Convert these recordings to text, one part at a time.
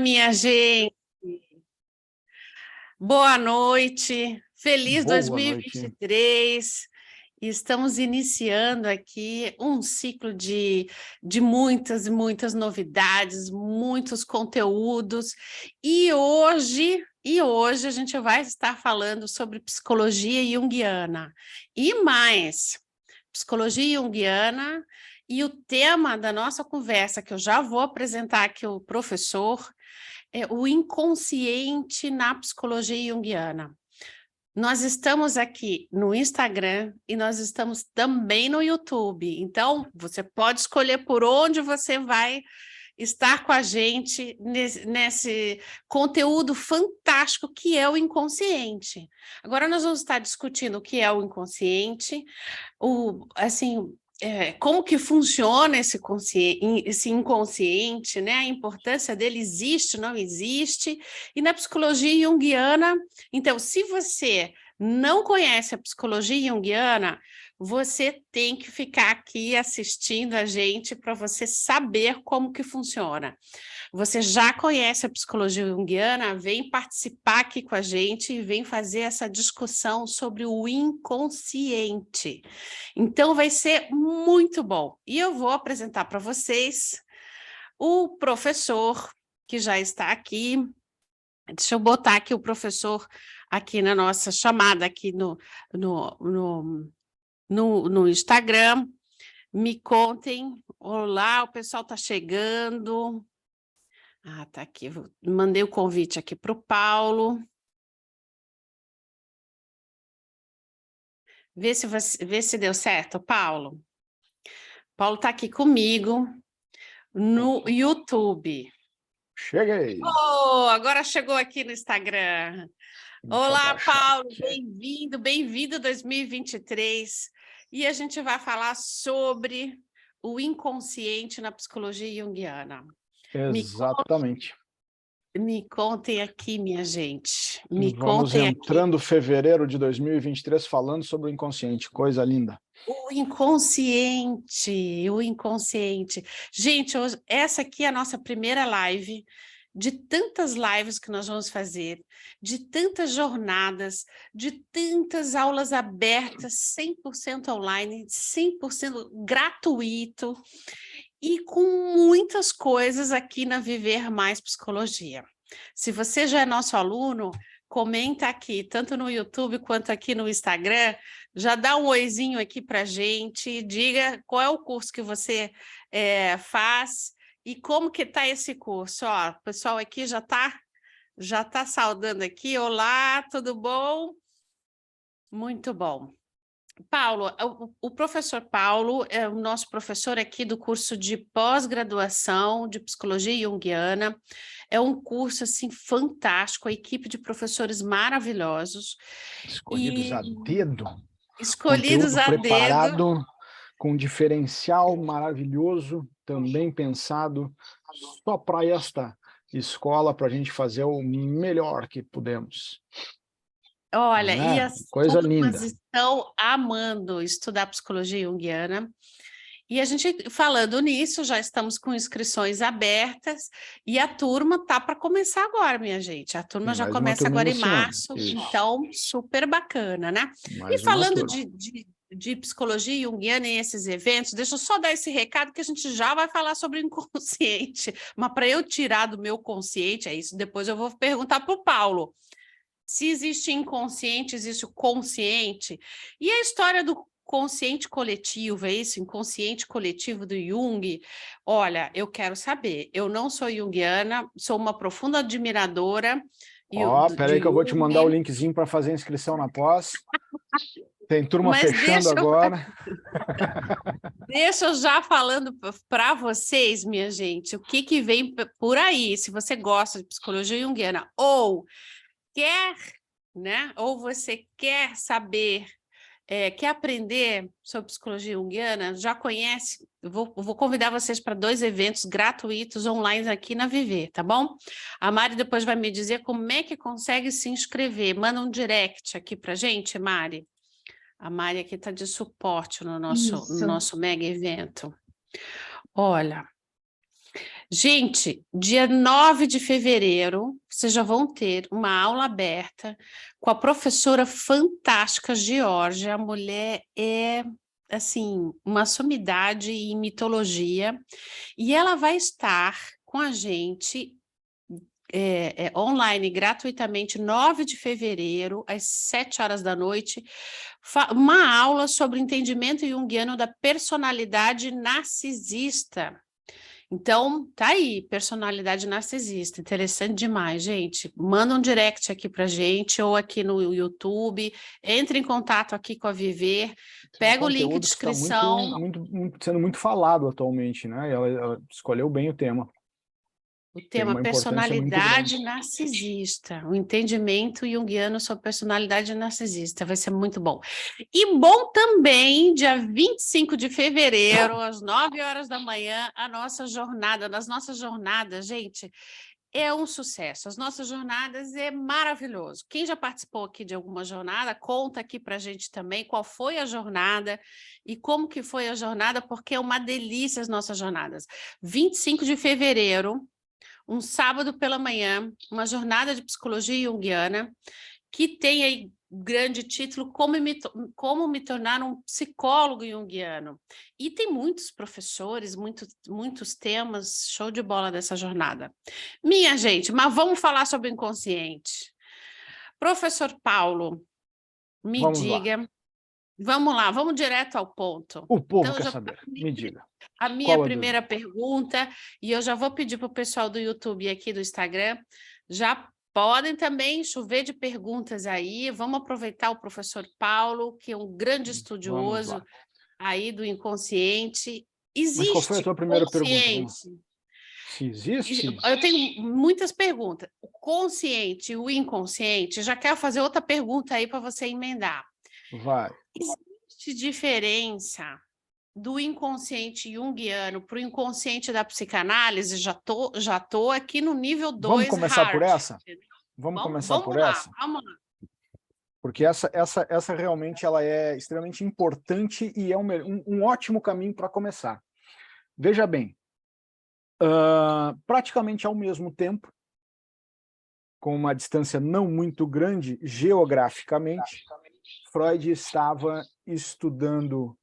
Minha gente, boa noite, feliz Boa noite. 2023. Estamos iniciando aqui um ciclo de muitas e muitas novidades, muitos conteúdos. E hoje a gente vai estar falando sobre psicologia junguiana. E mais, psicologia junguiana, e o tema da nossa conversa, que eu já vou apresentar aqui o professor, é o inconsciente na psicologia junguiana. Nós estamos aqui no Instagram e nós estamos também no YouTube. Então, você pode escolher por onde você vai estar com a gente nesse conteúdo fantástico que é o inconsciente. Agora nós vamos estar discutindo o que é o inconsciente, como que funciona esse inconsciente, né? A importância dele existe, não existe. E na psicologia junguiana, então, se você não conhece a psicologia junguiana, você tem que ficar aqui assistindo a gente para você saber como que funciona. Você já conhece a psicologia junguiana, vem participar aqui com a gente e vem fazer essa discussão sobre o inconsciente. Então vai ser muito bom. E eu vou apresentar para vocês o professor que já está aqui. Deixa eu botar aqui o professor aqui na nossa chamada aqui no Instagram. Me contem. Olá, o pessoal está chegando. Ah, tá aqui. Mandei o convite aqui para o Paulo. Vê se deu certo, Paulo. Paulo está aqui comigo no YouTube. Cheguei. Oh, agora chegou aqui no Instagram. Olá, Paulo, bem-vindo 2023. E a gente vai falar sobre o inconsciente na psicologia junguiana. Exatamente. Me contem aqui, minha gente. Vamos entrando fevereiro de 2023 falando sobre o inconsciente, coisa linda. O inconsciente. Gente, hoje, essa aqui é a nossa primeira live, de tantas lives que nós vamos fazer, de tantas jornadas, de tantas aulas abertas, 100% online, 100% gratuito, e com muitas coisas aqui na Viver Mais Psicologia. Se você já é nosso aluno, comenta aqui, tanto no YouTube quanto aqui no Instagram, já dá um oizinho aqui para a gente, diga qual é o curso que você faz e como que está esse curso. Ó, o pessoal aqui já tá saudando aqui. Olá, tudo bom? Muito bom. Paulo, o professor Paulo é o nosso professor aqui do curso de pós-graduação de Psicologia Junguiana. É um curso, assim, fantástico, a equipe de professores maravilhosos. Escolhidos a dedo. Escolhidos a preparado, dedo. com diferencial maravilhoso, também pensado só para esta escola, para a gente fazer o melhor que pudemos. Olha, e as coisa turmas linda. estão amando estudar psicologia junguiana. E a gente, falando nisso, já estamos com inscrições abertas e a turma está para começar agora, minha gente. A turma já começa agora em março, então super bacana, né? E falando de psicologia junguiana e esses eventos, deixa eu só dar esse recado que a gente já vai falar sobre o inconsciente. Mas para eu tirar do meu consciente, é isso, depois eu vou perguntar para o Paulo. Se existe inconsciente, existe o consciente. E a história do consciente coletivo, é isso? Inconsciente coletivo do Jung? Olha, eu quero saber. Eu não sou junguiana, sou uma profunda admiradora. Peraí que eu vou te mandar o linkzinho para fazer a inscrição na pós. Tem turma fechando agora. Deixa eu já falando para vocês, minha gente, o que vem por aí, se você gosta de psicologia junguiana ou quer, né? Ou você quer saber, quer aprender sobre psicologia junguiana, já conhece, vou convidar vocês para 2 eventos gratuitos online aqui na Viver, tá bom? A Mari depois vai me dizer como é que consegue se inscrever. Manda um direct aqui para gente, Mari. A Mari aqui está de suporte no nosso mega evento. Olha, Gente, dia 9 de fevereiro, vocês já vão ter uma aula aberta com a professora fantástica Georgia. A mulher é, assim, uma sumidade em mitologia. E ela vai estar com a gente online gratuitamente, 9 de fevereiro, às 7 horas da noite, uma aula sobre o entendimento junguiano da personalidade narcisista. Então, tá aí, personalidade narcisista, interessante demais, gente. Manda um direct aqui pra gente, ou aqui no YouTube, entre em contato aqui com a Viver, pega o link de inscrição. Sendo muito falado atualmente, né? Ela escolheu bem o tema. O Tem tema uma importância muito personalidade grande. narcisista, o entendimento junguiano sobre personalidade narcisista, vai ser muito bom. E bom também, dia 25 de fevereiro, às 9 horas da manhã, a nossa jornada. Nas nossas jornadas, gente, é um sucesso. As nossas jornadas é maravilhoso. Quem já participou aqui de alguma jornada, conta aqui para a gente também qual foi a jornada e como que foi a jornada, porque é uma delícia as nossas jornadas. 25 de fevereiro, um sábado pela manhã, uma jornada de psicologia junguiana, que tem aí grande título Como me tornar um psicólogo junguiano. E tem muitos professores, muitos temas, show de bola dessa jornada. Minha gente, mas vamos falar sobre o inconsciente. Professor Paulo, me Vamos lá. diga, vamos lá, vamos direto ao ponto. O povo Então, quer saber, me diga. a minha Qual a primeira dúvida? pergunta, e eu já vou pedir para o pessoal do YouTube e aqui do Instagram, já podem também chover de perguntas aí, vamos aproveitar o professor Paulo, que é um grande Vamos estudioso lá. aí do inconsciente. Mas qual foi a Existe tua primeira pergunta? Vamos. consciente? Se existe? Eu tenho muitas perguntas. O consciente e o inconsciente, já quero fazer outra pergunta aí para você emendar. Vai. Existe diferença do inconsciente junguiano para o inconsciente da psicanálise? Já tô aqui no nível Vamos 2 começar por hard. essa? Vamos começar por Vamos lá, essa? vamos lá. Porque essa realmente ela é extremamente importante e é um ótimo caminho para começar. Veja bem, praticamente ao mesmo tempo, com uma distância não muito grande geograficamente, Freud estava estudando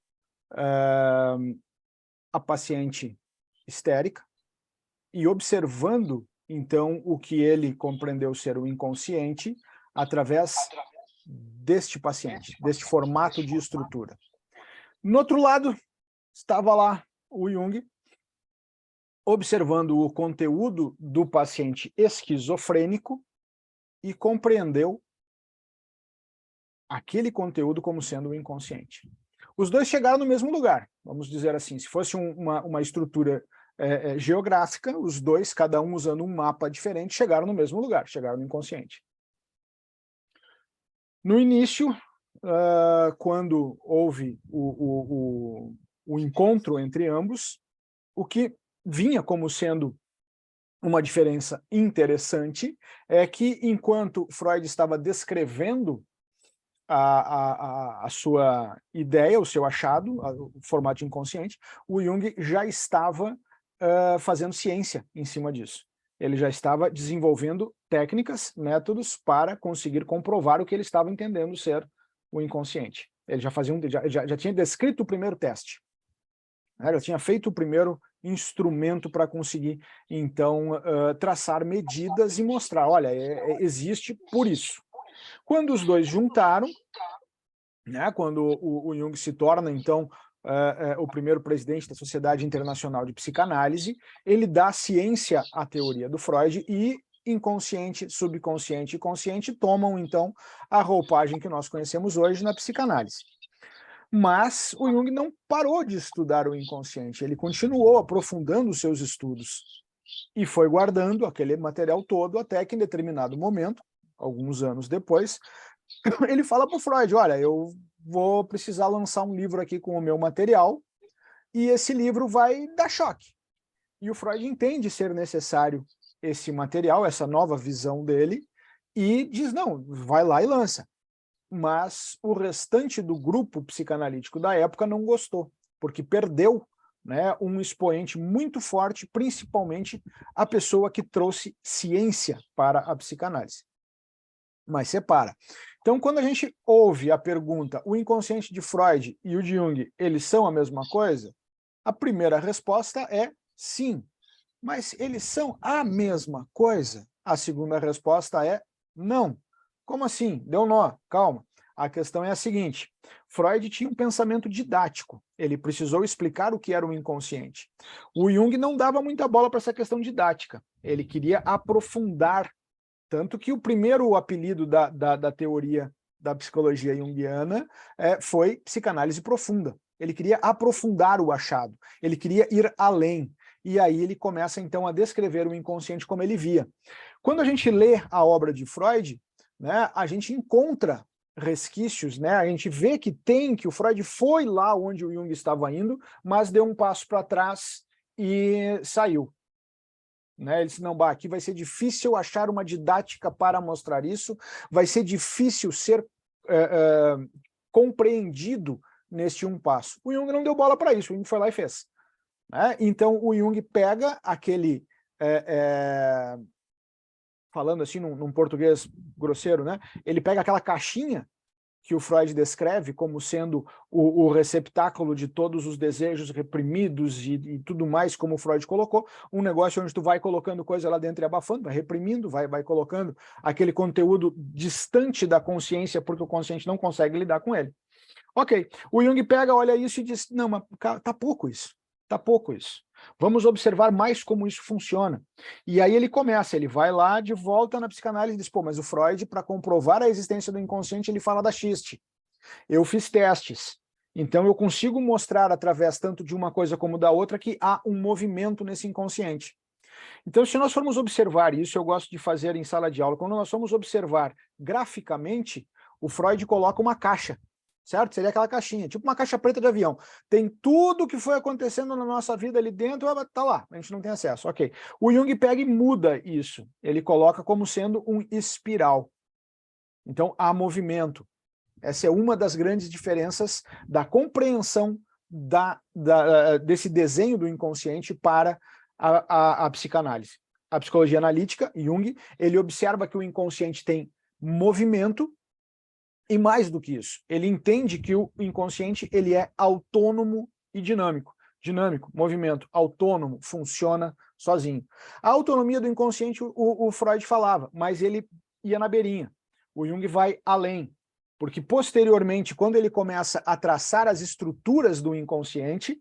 a paciente histérica e observando, então, o que ele compreendeu ser o inconsciente através deste paciente, deste formato de estrutura. No outro lado, estava lá o Jung, observando o conteúdo do paciente esquizofrênico e compreendeu aquele conteúdo como sendo o inconsciente. Os dois chegaram no mesmo lugar, vamos dizer assim, se fosse uma estrutura geográfica, os dois, cada um usando um mapa diferente, chegaram no mesmo lugar, chegaram no inconsciente. No início, quando houve o encontro entre ambos, o que vinha como sendo uma diferença interessante é que, enquanto Freud estava descrevendo a sua ideia, o seu achado, o formato inconsciente, o Jung já estava fazendo ciência em cima disso. Ele já estava desenvolvendo técnicas, métodos para conseguir comprovar o que ele estava entendendo ser o inconsciente. Ele já tinha descrito o primeiro teste. Já tinha feito o primeiro instrumento para conseguir, então, traçar medidas e mostrar, olha, existe por isso. Quando os dois juntaram, né, quando o Jung se torna, então, o primeiro presidente da Sociedade Internacional de Psicanálise, ele dá ciência à teoria do Freud e inconsciente, subconsciente e consciente tomam, então, a roupagem que nós conhecemos hoje na psicanálise. Mas o Jung não parou de estudar o inconsciente, ele continuou aprofundando os seus estudos e foi guardando aquele material todo até que, em determinado momento, alguns anos depois, ele fala para o Freud, olha, eu vou precisar lançar um livro aqui com o meu material e esse livro vai dar choque. E o Freud entende ser necessário esse material, essa nova visão dele, e diz, não, vai lá e lança. Mas o restante do grupo psicanalítico da época não gostou, porque perdeu né, um expoente muito forte, principalmente a pessoa que trouxe ciência para a psicanálise. Mas separa. Então, quando a gente ouve a pergunta, o inconsciente de Freud e o de Jung, eles são a mesma coisa? A primeira resposta é sim. Mas eles são a mesma coisa? A segunda resposta é não. Como assim? Deu nó, calma. A questão é a seguinte, Freud tinha um pensamento didático, ele precisou explicar o que era o inconsciente. O Jung não dava muita bola para essa questão didática, ele queria aprofundar, tanto que o primeiro apelido da teoria da psicologia junguiana foi psicanálise profunda. Ele queria aprofundar o achado, ele queria ir além. E aí ele começa, então, a descrever o inconsciente como ele via. Quando a gente lê a obra de Freud, né, a gente encontra resquícios, né, a gente vê que o Freud foi lá onde o Jung estava indo, mas deu um passo para trás e saiu. Né, ele disse, não, aqui vai ser difícil achar uma didática para mostrar isso, vai ser difícil ser compreendido neste um passo. O Jung não deu bola para isso, o Jung foi lá e fez. Né? Então o Jung pega aquele, falando assim num português grosseiro, né? Ele pega aquela caixinha que o Freud descreve como sendo o receptáculo de todos os desejos reprimidos e tudo mais, como o Freud colocou, um negócio onde tu vai colocando coisa lá dentro e abafando, vai reprimindo, vai colocando aquele conteúdo distante da consciência, porque o consciente não consegue lidar com ele. Ok, o Jung pega, olha isso e diz, não, mas tá pouco isso. Tá pouco isso. Vamos observar mais como isso funciona. E aí ele vai lá de volta na psicanálise e diz, pô, mas o Freud, para comprovar a existência do inconsciente, ele fala da xiste. Eu fiz testes. Então eu consigo mostrar, através tanto de uma coisa como da outra, que há um movimento nesse inconsciente. Então, se nós formos observar, isso eu gosto de fazer em sala de aula, quando nós formos observar graficamente, o Freud coloca uma caixa, certo? Seria aquela caixinha, tipo uma caixa preta de avião. Tem tudo que foi acontecendo na nossa vida ali dentro, tá lá, a gente não tem acesso, ok. O Jung pega e muda isso, ele coloca como sendo um espiral. Então, há movimento. Essa é uma das grandes diferenças da compreensão desse desenho do inconsciente para a psicanálise. A psicologia analítica, Jung, ele observa que o inconsciente tem movimento, e mais do que isso, ele entende que o inconsciente ele é autônomo e dinâmico. Dinâmico, movimento, autônomo, funciona sozinho. A autonomia do inconsciente o Freud falava, mas ele ia na beirinha. O Jung vai além, porque posteriormente, quando ele começa a traçar as estruturas do inconsciente,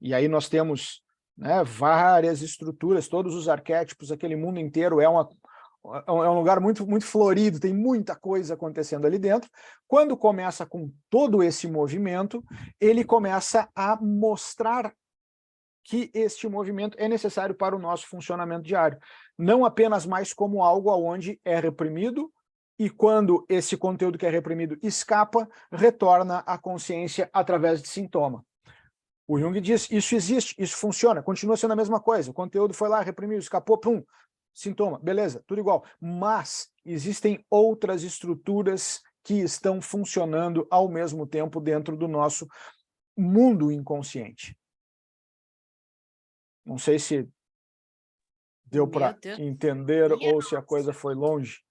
e aí nós temos, né, várias estruturas, todos os arquétipos, aquele mundo inteiro é um lugar muito, muito florido, tem muita coisa acontecendo ali dentro. Quando começa com todo esse movimento, ele começa a mostrar que este movimento é necessário para o nosso funcionamento diário. Não apenas mais como algo onde é reprimido, e quando esse conteúdo que é reprimido escapa, retorna à consciência através de sintoma. O Jung diz, isso existe, isso funciona, continua sendo a mesma coisa, o conteúdo foi lá, reprimiu, escapou, pum, sintoma, beleza, tudo igual. Mas existem outras estruturas que estão funcionando ao mesmo tempo dentro do nosso mundo inconsciente. Não sei se deu para entender ou se a coisa foi longe.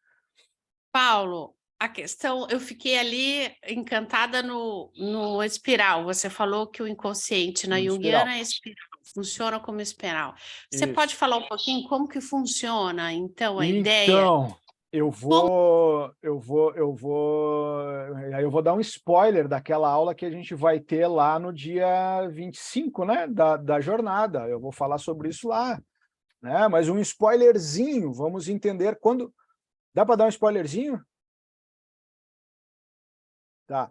Paulo, a questão, eu fiquei ali encantada no espiral. Você falou que o inconsciente na Jungiana é espiral, funciona como espiral. Você pode falar um pouquinho como que funciona, então, a ideia? Então, eu vou dar um spoiler daquela aula que a gente vai ter lá no dia 25, né, da jornada. Eu vou falar sobre isso lá, né? Mas um spoilerzinho, vamos entender quando... Dá para dar um spoilerzinho? Tá.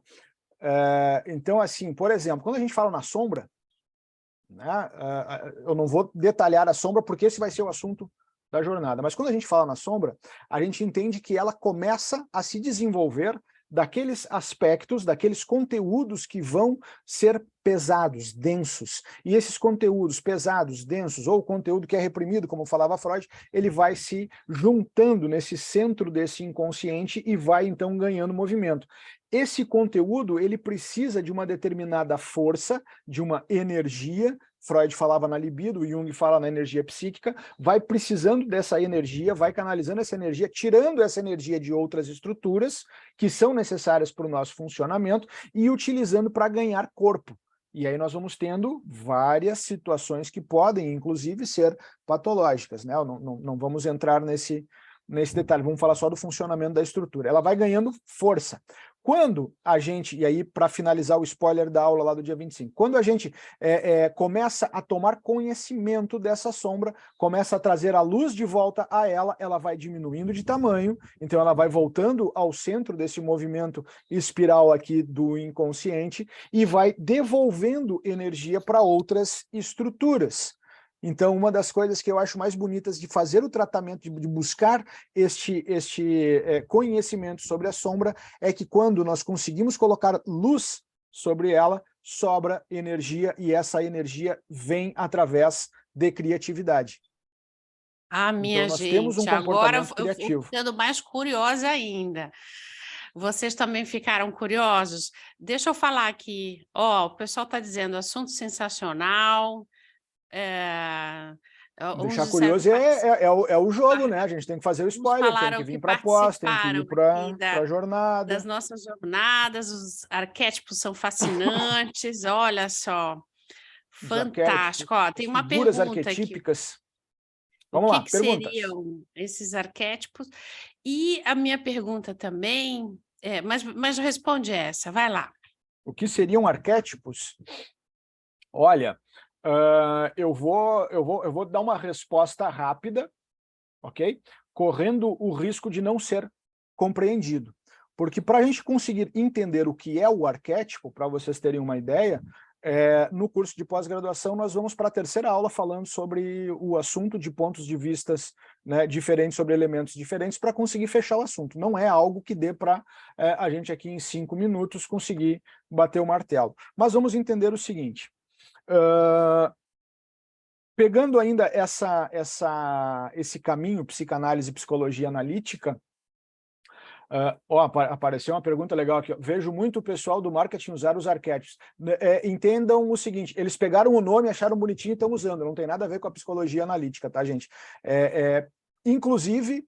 Então, assim, por exemplo, quando a gente fala na sombra, né, eu não vou detalhar a sombra porque esse vai ser o assunto da jornada, mas quando a gente fala na sombra, a gente entende que ela começa a se desenvolver daqueles aspectos, daqueles conteúdos que vão ser pesados, densos. E esses conteúdos pesados, densos, ou conteúdo que é reprimido, como falava Freud, ele vai se juntando nesse centro desse inconsciente e vai, então, ganhando movimento. Esse conteúdo, ele precisa de uma determinada força, de uma energia. Freud falava na libido, Jung fala na energia psíquica, vai precisando dessa energia, vai canalizando essa energia, tirando essa energia de outras estruturas que são necessárias para o nosso funcionamento e utilizando para ganhar corpo. E aí nós vamos tendo várias situações que podem, inclusive, ser patológicas, né? Não vamos entrar nesse detalhe, vamos falar só do funcionamento da estrutura. Ela vai ganhando força. Quando a gente, e aí para finalizar o spoiler da aula lá do dia 25, quando a gente começa a tomar conhecimento dessa sombra, começa a trazer a luz de volta a ela, ela vai diminuindo de tamanho, então ela vai voltando ao centro desse movimento espiral aqui do inconsciente e vai devolvendo energia para outras estruturas. Então, uma das coisas que eu acho mais bonitas de fazer o tratamento, de buscar este conhecimento sobre a sombra, é que quando nós conseguimos colocar luz sobre ela, sobra energia, e essa energia vem através de criatividade. Ah, minha Então, nós temos um gente, agora comportamento eu vou criativo. ficando mais curiosa ainda. Vocês também ficaram curiosos? Deixa eu falar aqui. Ó, o pessoal está dizendo assunto sensacional. Uns Deixar disseram que curioso é o jogo, né? A gente tem que fazer o uns spoiler, tem que falaram vir que para a pós, tem que ir participaram aqui para a jornada. das nossas jornadas, os arquétipos são fascinantes, olha só, Os arquétipos, fantástico. Ó, as tem uma figuras pergunta aqui. arquetípicas. O Vamos lá, que perguntas. seriam esses arquétipos? E a minha pergunta também, mas responde essa, vai lá. O que seriam arquétipos? Olha, eu vou dar uma resposta rápida, ok? Correndo o risco de não ser compreendido. Porque para a gente conseguir entender o que é o arquétipo, para vocês terem uma ideia, no curso de pós-graduação nós vamos para a terceira aula falando sobre o assunto de pontos de vistas, né, diferentes, sobre elementos diferentes, para conseguir fechar o assunto. Não é algo que dê para a gente aqui em 5 minutos conseguir bater o martelo. Mas vamos entender o seguinte. Pegando ainda esse caminho psicanálise e psicologia analítica, apareceu uma pergunta legal aqui. Vejo muito o pessoal do marketing usar os arquétipos. Entendam o seguinte, eles pegaram o nome, acharam bonitinho e estão usando, não tem nada a ver com a psicologia analítica, tá, gente? Inclusive,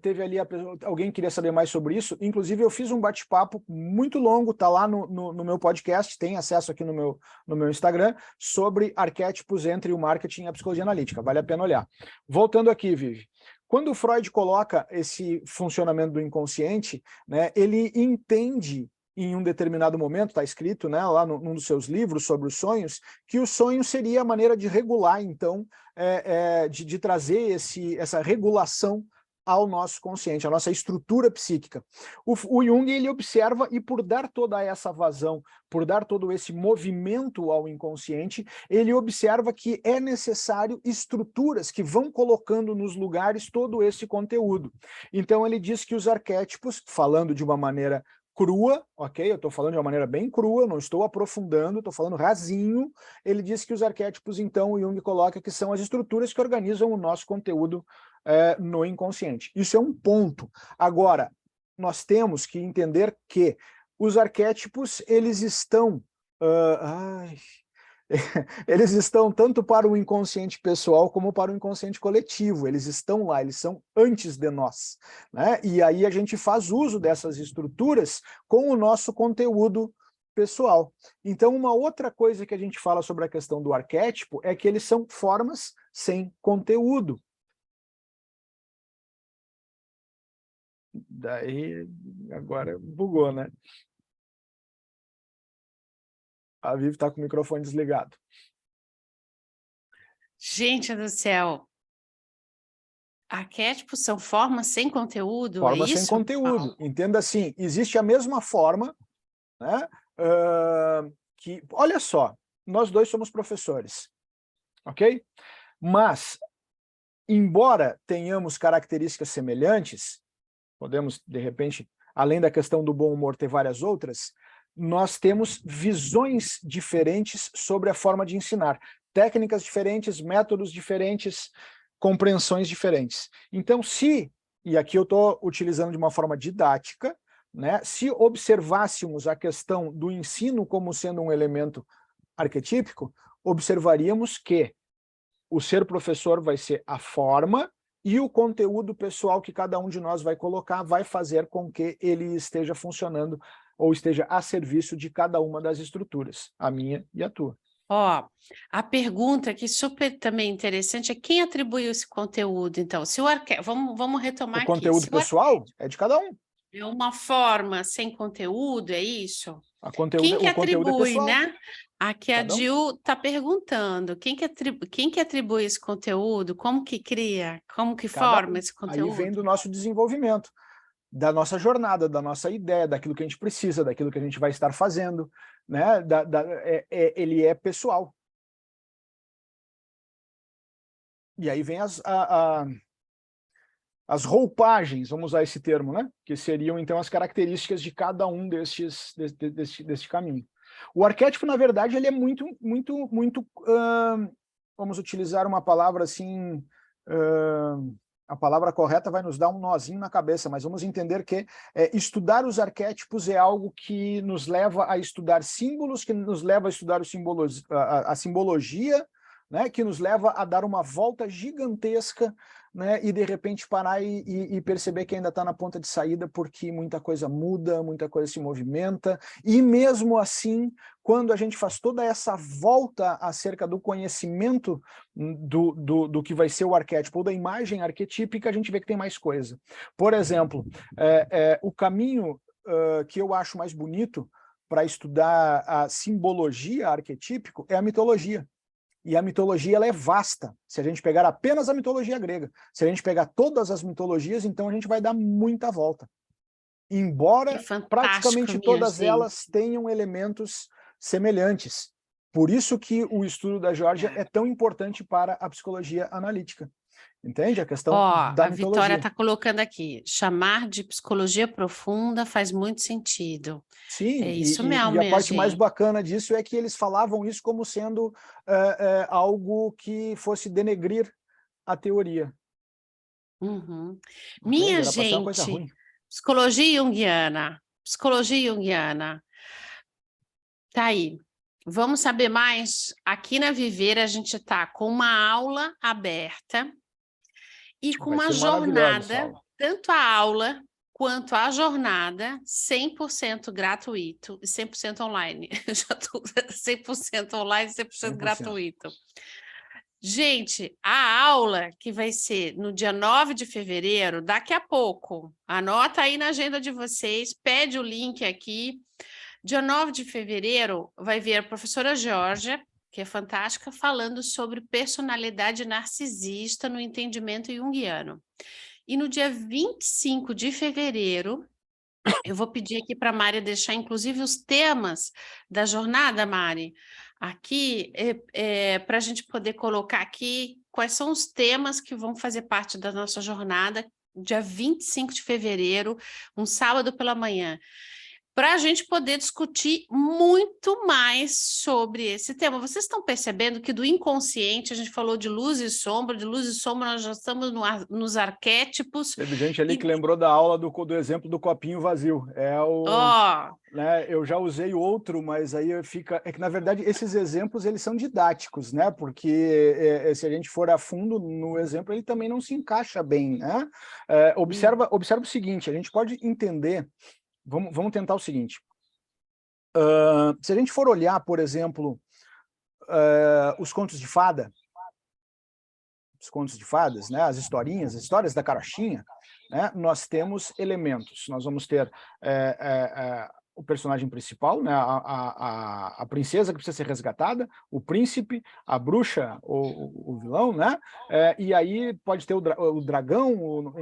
teve ali alguém queria saber mais sobre isso, inclusive eu fiz um bate-papo muito longo, tá lá no meu podcast, tem acesso aqui no meu Instagram, sobre arquétipos entre o marketing e a psicologia analítica, vale a pena olhar. Voltando aqui, Vivi, quando o Freud coloca esse funcionamento do inconsciente, né, ele entende em um determinado momento, está escrito, né, lá num dos seus livros sobre os sonhos, que o sonho seria a maneira de regular, então, de trazer essa regulação ao nosso consciente, à nossa estrutura psíquica. O Jung, ele observa, e por dar toda essa vazão, por dar todo esse movimento ao inconsciente, ele observa que é necessário estruturas que vão colocando nos lugares todo esse conteúdo. Então ele diz que os arquétipos, falando de uma maneira crua, ok? Eu estou falando de uma maneira bem crua, não estou aprofundando, estou falando rasinho. Ele diz que os arquétipos, então, o Jung coloca que são as estruturas que organizam o nosso conteúdo no inconsciente. Isso é um ponto. Agora, nós temos que entender que os arquétipos, eles estão... eles estão tanto para o inconsciente pessoal como para o inconsciente coletivo, eles estão lá, eles são antes de nós, né? E aí a gente faz uso dessas estruturas com o nosso conteúdo pessoal. Então, uma outra coisa que a gente fala sobre a questão do arquétipo é que eles são formas sem conteúdo. Daí, agora bugou, né? A Vivi está com o microfone desligado. Gente do céu, arquétipos são formas sem conteúdo, Forma é sem isso? conteúdo. Entenda assim, existe a mesma forma, né, que, olha só, nós dois somos professores, ok? Mas, embora tenhamos características semelhantes, podemos, de repente, além da questão do bom humor, ter várias outras, nós temos visões diferentes sobre a forma de ensinar. Técnicas diferentes, métodos diferentes, compreensões diferentes. Então, e aqui eu estou utilizando de uma forma didática, né, se observássemos a questão do ensino como sendo um elemento arquetípico, observaríamos que o ser professor vai ser a forma e o conteúdo pessoal que cada um de nós vai colocar vai fazer com que ele esteja funcionando ou esteja a serviço de cada uma das estruturas, a minha e a tua. Ó, a pergunta que super também interessante é quem atribui esse conteúdo, então? Se o vamos retomar O aqui. conteúdo pessoal é de cada um. É uma forma sem conteúdo, é isso? O Quem que conteúdo é atribui, pessoal. né? Aqui a Cada um. Gil está perguntando, quem que atribui esse conteúdo? Como que cria? Como que forma esse Aí vem conteúdo? do nosso desenvolvimento, da nossa jornada, da nossa ideia, daquilo que a gente precisa, daquilo que a gente vai estar fazendo, né? Ele é pessoal. E aí vem as roupagens, vamos usar esse termo, né? Que seriam, então, as características de cada um deste caminho. O arquétipo, na verdade, ele é muito, vamos utilizar uma palavra assim, a palavra correta vai nos dar um nozinho na cabeça, mas vamos entender que estudar os arquétipos é algo que nos leva a estudar símbolos, que nos leva a estudar a simbologia, né, que nos leva a dar uma volta gigantesca, né, e de repente parar e perceber que ainda está na ponta de saída, porque muita coisa muda, muita coisa se movimenta, e mesmo assim, quando a gente faz toda essa volta acerca do conhecimento do que vai ser o arquétipo, ou da imagem arquetípica, a gente vê que tem mais coisa. Por exemplo, o caminho que eu acho mais bonito para estudar a simbologia arquetípico é a mitologia. E a mitologia ela é vasta, se a gente pegar apenas a mitologia grega. Se a gente pegar todas as mitologias, então a gente vai dar muita volta. Embora praticamente todas elas tenham elementos semelhantes. Por isso que o estudo da Geórgia é tão importante para a psicologia analítica. Entende? A questão da mitologia. A Vitória está colocando aqui, chamar de psicologia profunda faz muito sentido. Sim, é isso mesmo, e a parte mais bacana disso é que eles falavam isso como sendo algo que fosse denegrir a teoria. Uhum. Minha gente, psicologia junguiana, tá aí. Vamos saber mais? Aqui na Viver a gente está com uma aula aberta e com uma jornada, tanto a aula quanto a jornada, 100% gratuito e 100% online. Já tô 100% online, 100% gratuito. Gente, a aula que vai ser no dia 9 de fevereiro, daqui a pouco, anota aí na agenda de vocês, pede o link aqui. Dia 9 de fevereiro vai vir a professora Geórgia, que é fantástica, falando sobre personalidade narcisista no entendimento junguiano. E no dia 25 de fevereiro, eu vou pedir aqui para a Mari deixar, inclusive, os temas da jornada, Mari, aqui, para a gente poder colocar aqui quais são os temas que vão fazer parte da nossa jornada, dia 25 de fevereiro, um sábado pela manhã, para a gente poder discutir muito mais sobre esse tema. Vocês estão percebendo que do inconsciente, a gente falou de luz e sombra nós já estamos nos arquétipos. Teve gente ali que lembrou da aula do exemplo do copinho vazio. Né, eu já usei outro, mas aí fica... É que, na verdade, esses exemplos, eles são didáticos, né? Porque se a gente for a fundo no exemplo, ele também não se encaixa bem, né? Observa o seguinte, a gente pode entender... Vamos tentar o seguinte. Se a gente for olhar, por exemplo, os contos de fada, os contos de fadas, né, as histórias da carochinha, né, nós temos elementos. Nós vamos ter o personagem principal, né, a princesa que precisa ser resgatada, o príncipe, a bruxa, o vilão, né, e aí pode ter o dragão,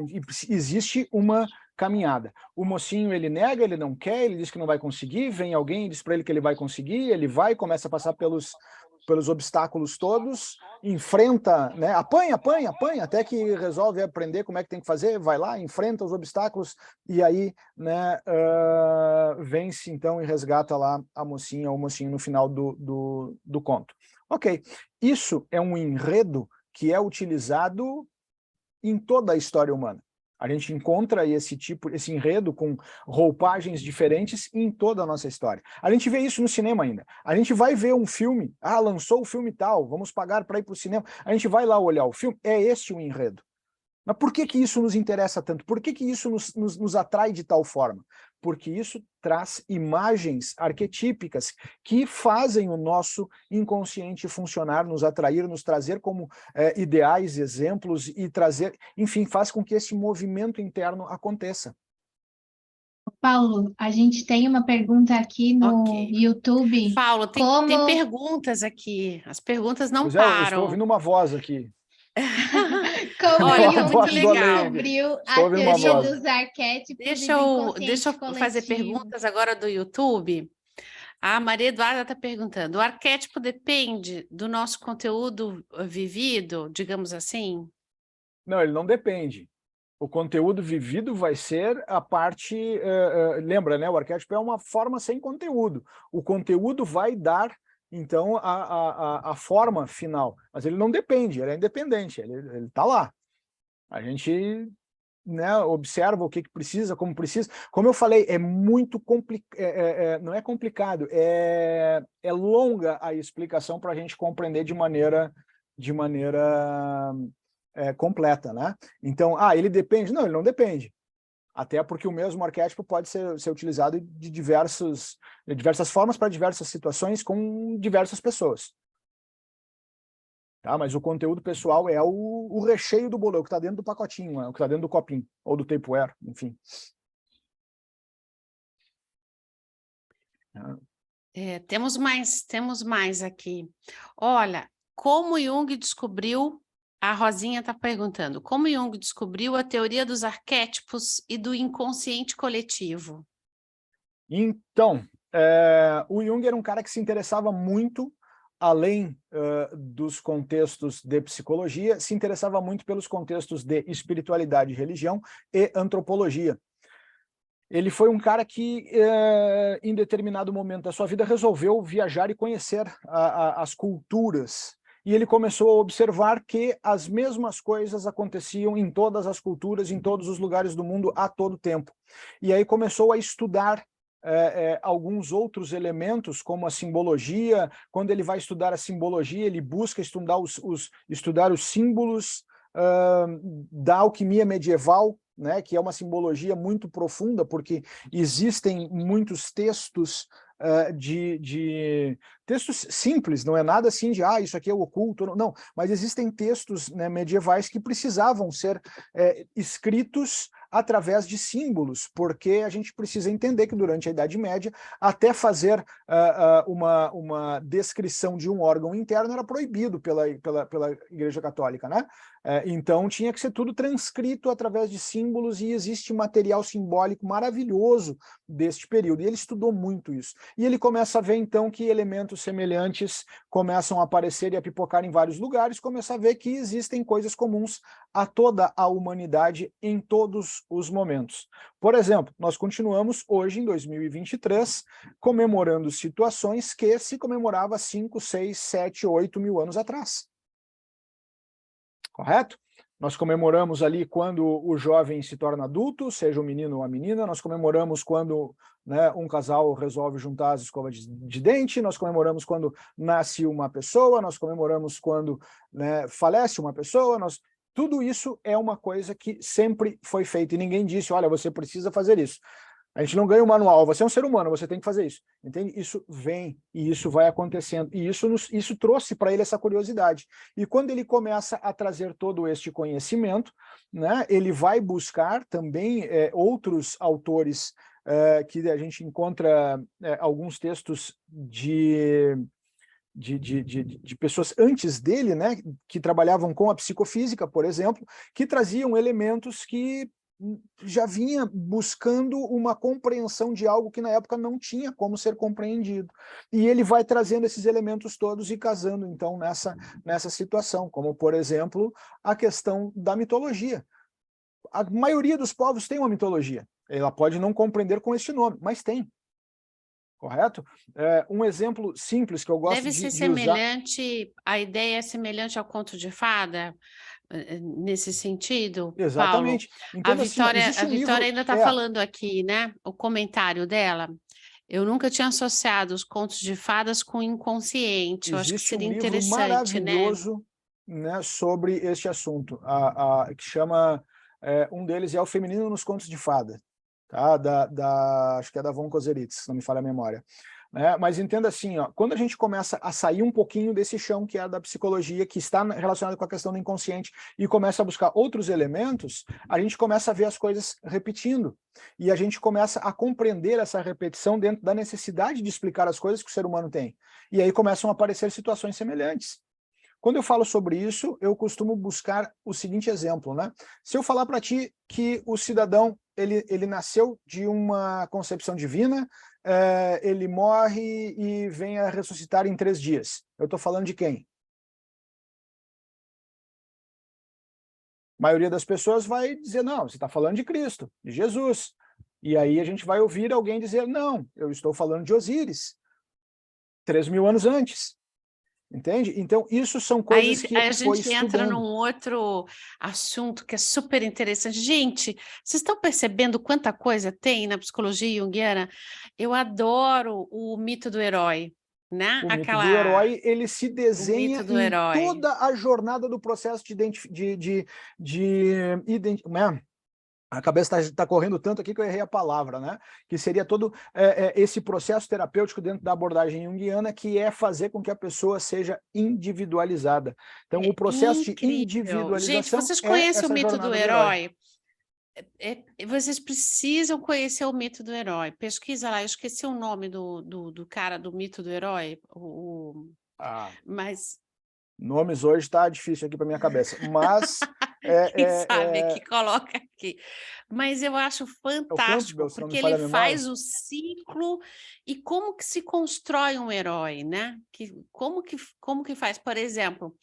existe uma caminhada. O mocinho, ele nega, ele não quer, ele diz que não vai conseguir, vem alguém, diz para ele que ele vai conseguir, ele vai, começa a passar pelos obstáculos todos, enfrenta, né, apanha, até que resolve aprender como é que tem que fazer, vai lá, enfrenta os obstáculos, e aí, né, vence então e resgata lá a mocinha ou o mocinho no final do conto. Ok, isso é um enredo que é utilizado em toda a história humana. A gente encontra esse enredo com roupagens diferentes em toda a nossa história. A gente vê isso no cinema ainda. A gente vai ver um filme, lançou o filme tal, vamos pagar para ir para o cinema. A gente vai lá olhar o filme, é esse o enredo. Mas por que isso nos interessa tanto? Por que isso nos atrai de tal forma? Porque isso traz imagens arquetípicas que fazem o nosso inconsciente funcionar, nos atrair, nos trazer como ideais, exemplos e trazer, enfim, faz com que esse movimento interno aconteça. Paulo, a gente tem uma pergunta aqui no YouTube. Paulo, tem perguntas aqui. As perguntas não param. Eu estou ouvindo uma voz aqui. Como Olha, ele muito legal. descobriu a teoria dos arquétipos Deixa eu fazer perguntas agora do YouTube. A Maria Eduarda está perguntando, o arquétipo depende do nosso conteúdo vivido, digamos assim? Não, ele não depende. O conteúdo vivido vai ser a parte... lembra, né? O arquétipo é uma forma sem conteúdo. O conteúdo vai dar, então, a forma final. Mas ele não depende, ele é independente, ele está lá. A gente, né, observa o que precisa, como precisa. Como eu falei, é muito complicado, não é complicado, é longa a explicação para a gente compreender de maneira completa, né? Então, ele depende? Não, ele não depende. Até porque o mesmo arquétipo pode ser utilizado de diversas formas para diversas situações com diversas pessoas. Tá? Mas o conteúdo pessoal é o recheio do bolo, é o que está dentro do pacotinho, é o que está dentro do copinho, ou do Tupperware, enfim. Temos mais aqui. Olha, como Jung descobriu, a Rosinha está perguntando, como Jung descobriu a teoria dos arquétipos e do inconsciente coletivo? Então, o Jung era um cara que se interessava muito, além dos contextos de psicologia, se interessava muito pelos contextos de espiritualidade, religião e antropologia. Ele foi um cara que, em determinado momento da sua vida, resolveu viajar e conhecer as culturas. E ele começou a observar que as mesmas coisas aconteciam em todas as culturas, em todos os lugares do mundo, a todo tempo. E aí começou a estudar alguns outros elementos, como a simbologia. Quando ele vai estudar a simbologia, ele busca estudar os símbolos da alquimia medieval, né, que é uma simbologia muito profunda, porque existem muitos textos textos simples, não é nada assim de isso aqui é oculto, não, mas existem textos, né, medievais que precisavam ser escritos através de símbolos, porque a gente precisa entender que durante a Idade Média, até fazer uma descrição de um órgão interno era proibido pela Igreja Católica, né? Então tinha que ser tudo transcrito através de símbolos, e existe material simbólico maravilhoso deste período, e ele estudou muito isso. E ele começa a ver então que elementos semelhantes começam a aparecer e a pipocar em vários lugares, começa a ver que existem coisas comuns a toda a humanidade em todos os momentos. Por exemplo, nós continuamos hoje, em 2023, comemorando situações que se comemorava 5, 6, 7, 8 mil anos atrás. Correto? Nós comemoramos ali quando o jovem se torna adulto, seja o menino ou a menina, nós comemoramos quando, né, um casal resolve juntar as escovas de dente, nós comemoramos quando nasce uma pessoa, nós comemoramos quando, né, falece uma pessoa, tudo isso é uma coisa que sempre foi feita, e ninguém disse, olha, você precisa fazer isso. A gente não ganha um manual, você é um ser humano, você tem que fazer isso. Entende? Isso vem, e isso vai acontecendo, e isso trouxe para ele essa curiosidade. E quando ele começa a trazer todo este conhecimento, né, ele vai buscar também outros autores que a gente encontra alguns textos de pessoas antes dele, né, que trabalhavam com a psicofísica, por exemplo, que traziam elementos que já vinha buscando uma compreensão de algo que na época não tinha como ser compreendido. E ele vai trazendo esses elementos todos e casando, então, nessa situação, como, por exemplo, a questão da mitologia. A maioria dos povos tem uma mitologia. Ela pode não compreender com este nome, mas tem. Correto? Um exemplo simples que eu gosto Deve ser de usar... semelhante, a ideia é semelhante ao conto de fada, nesse sentido, Paulo? Exatamente. Entenda assim, ó, existe A um Vitória livro... ainda está falando aqui, né? O comentário dela. Eu nunca tinha associado os contos de fadas com o inconsciente. Eu acho que Existe seria um livro interessante, né? maravilhoso, né, sobre este assunto, que chama... um deles é O Feminino nos Contos de Fada, tá? Acho que é da Von Kozeritz, se não me falha a memória. Né? Mas entenda assim, ó, quando a gente começa a sair um pouquinho desse chão que é da psicologia, que está relacionado com a questão do inconsciente, e começa a buscar outros elementos, a gente começa a ver as coisas repetindo. E a gente começa a compreender essa repetição dentro da necessidade de explicar as coisas que o ser humano tem. E aí começam a aparecer situações semelhantes. Quando eu falo sobre isso, eu costumo buscar o seguinte exemplo, né? Se eu falar para ti que o cidadão ele nasceu de uma concepção divina, ele morre e vem a ressuscitar em 3 dias. Eu estou falando de quem? A maioria das pessoas vai dizer, não, você está falando de Cristo, de Jesus. E aí a gente vai ouvir alguém dizer, não, eu estou falando de Osíris, 3.000 anos antes. Entende? Então, isso são coisas que Aí a ele foi gente entra estudando. num outro assunto que é super interessante. Gente, vocês estão percebendo quanta coisa tem na psicologia junguiana? Eu adoro o mito do herói, né? O mito do herói, ele se O desenha mito do em herói. toda a jornada do processo a cabeça está correndo tanto aqui que eu errei a palavra, né? Que seria todo esse processo terapêutico dentro da abordagem junguiana, que é fazer com que a pessoa seja individualizada. Então, o processo de Incrível. Gente, individualização vocês é conhecem o essa mito do jornada do herói. herói? Vocês precisam conhecer o mito do herói. Pesquisa lá, eu esqueci o nome do cara do mito do herói. Mas Nomes hoje está difícil aqui para minha cabeça, mas quem sabe que coloca aqui. Mas eu acho é o Campbell, fantástico, se não me porque falha ele a memória. faz o ciclo e como que se constrói um herói, né? Como que faz? Por exemplo,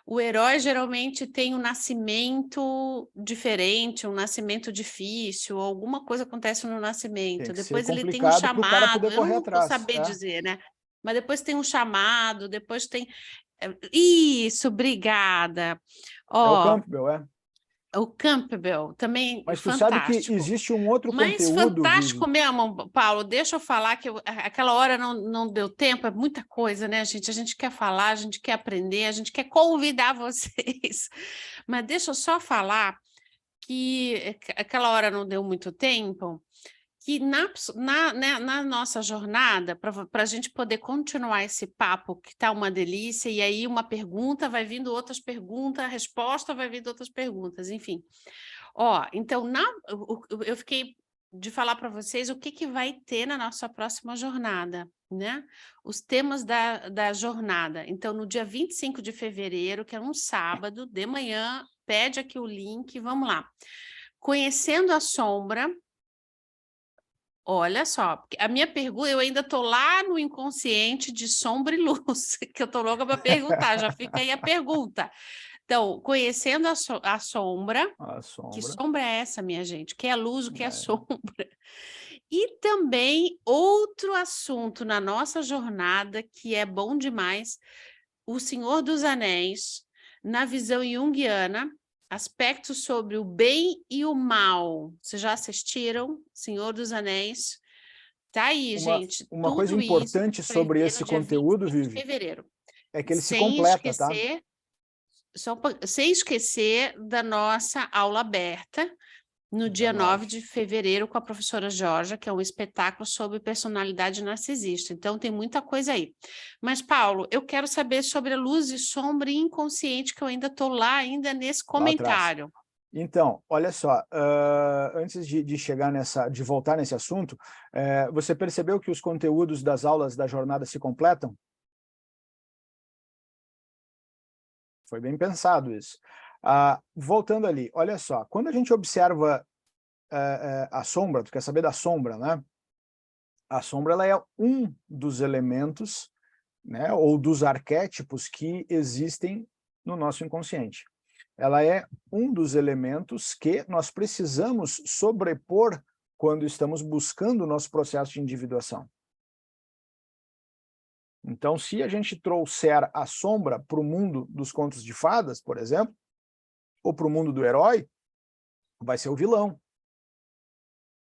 o herói geralmente tem um nascimento diferente, um nascimento difícil, alguma coisa acontece no Tem nascimento. que ser Depois ele tem um complicado para o cara chamado, poder eu correr não vou atrás. saber dizer, né? Mas depois tem um chamado, depois tem. Isso, obrigada. É o Ó, Campbell, é. o Campbell, também Mas tu sabe que fantástico. existe um outro Mas conteúdo, Vivi. fantástico mesmo, Paulo. Deixa eu falar que aquela hora não deu tempo, é muita coisa, né, gente? A gente quer falar, a gente quer aprender, a gente quer convidar vocês. Mas deixa eu só falar que aquela hora não deu muito tempo, que na nossa jornada, para a gente poder continuar esse papo, que está uma delícia, e aí uma pergunta vai vindo outras perguntas, a resposta vai vindo outras perguntas, enfim. Ó, então, eu fiquei de falar para vocês o que vai ter na nossa próxima jornada, né? Os temas da jornada. Então, no dia 25 de fevereiro, que é um sábado, de manhã, pede aqui o link, vamos lá. Conhecendo a sombra. Olha só, porque a minha pergunta, eu ainda estou lá no inconsciente de sombra e luz, que eu estou louca para perguntar, já fica aí a pergunta. Então, conhecendo a sombra, A que sombra. sombra é essa, minha gente? O que é luz, o que é sombra? E também outro assunto na nossa jornada que é bom demais, o Senhor dos Anéis, na visão junguiana, aspectos sobre o bem e o mal. Vocês já assistiram Senhor dos Anéis? Tá aí, gente. Uma coisa Tudo isso importante vai sobre ter esse no dia conteúdo, 25 de Vivi, fevereiro. é que ele se Sem completa, tá? esquecer, sem esquecer da nossa aula aberta, no dia 9 de fevereiro, com a professora Georgia, que é um espetáculo sobre personalidade narcisista. Então, tem muita coisa aí. Mas, Paulo, eu quero saber sobre a luz e sombra e inconsciente, que eu ainda estou lá, ainda nesse Lá atrás. comentário. Então, olha só, antes de chegar de voltar nesse assunto, você percebeu que os conteúdos das aulas da jornada se completam? Foi bem pensado isso. Voltando ali, olha só, quando a gente observa a sombra, tu quer saber da sombra, né? A sombra ela é um dos elementos, né, ou dos arquétipos que existem no nosso inconsciente. Ela é um dos elementos que nós precisamos sobrepor quando estamos buscando o nosso processo de individuação. Então, se a gente trouxer a sombra para o mundo dos contos de fadas, por exemplo, ou para o mundo do herói, vai ser o vilão.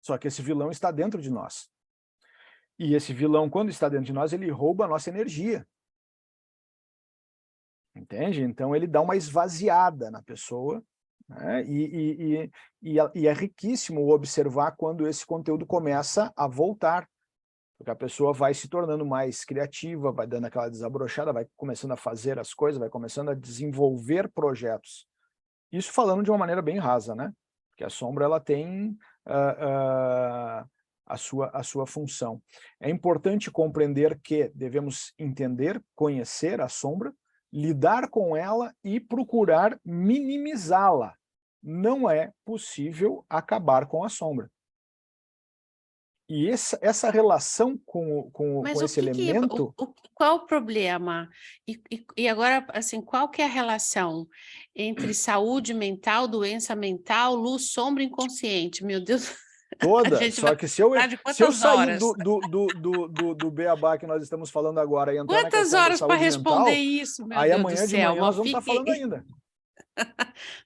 Só que esse vilão está dentro de nós. E esse vilão, quando está dentro de nós, ele rouba a nossa energia. Entende? Então, ele dá uma esvaziada na pessoa, né? E é riquíssimo observar quando esse conteúdo começa a voltar. Porque a pessoa vai se tornando mais criativa, vai dando aquela desabrochada, vai começando a fazer as coisas, vai começando a desenvolver projetos. Isso falando de uma maneira bem rasa, né? Porque a sombra ela tem a sua função. É importante compreender que devemos entender, conhecer a sombra, lidar com ela e procurar minimizá-la. Não é possível acabar com a sombra. E essa relação com esse elemento... Qual o problema? E agora, assim, qual que é a relação entre saúde mental, doença mental, luz, sombra e inconsciente? Meu Deus... Toda, só que se eu sair horas? do beabá que nós estamos falando agora e entrar na Quantas questão da horas para saúde responder mental, isso, meu aí Deus amanhã do de céu? manhã nós vamos estar falando ainda.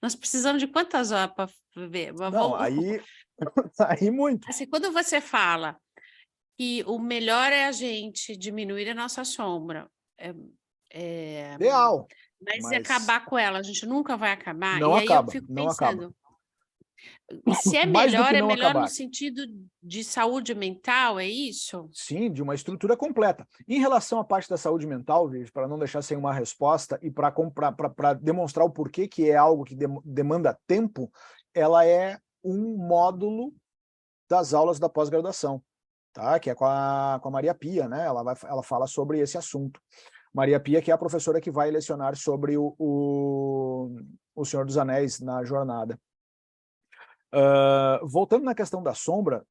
Nós precisamos de quantas horas para ver? Não, aí muito. Assim, quando você fala que o melhor é a gente diminuir a nossa sombra, Ideal. mas acabar com ela, a gente nunca vai acabar. Não E aí eu acaba, fico não acaba. pensando, se é Mais do que não melhor no acabar. sentido de saúde mental, é isso? Sim, de uma estrutura completa. Em relação à parte da saúde mental, para não deixar sem uma resposta e para demonstrar o porquê que é algo que demanda tempo, ela é um módulo das aulas da pós-graduação, tá? Que é com a Maria Pia, né? Ela fala sobre esse assunto. Maria Pia, que é a professora que vai lecionar sobre o Senhor dos Anéis na jornada. Voltando na questão da sombra,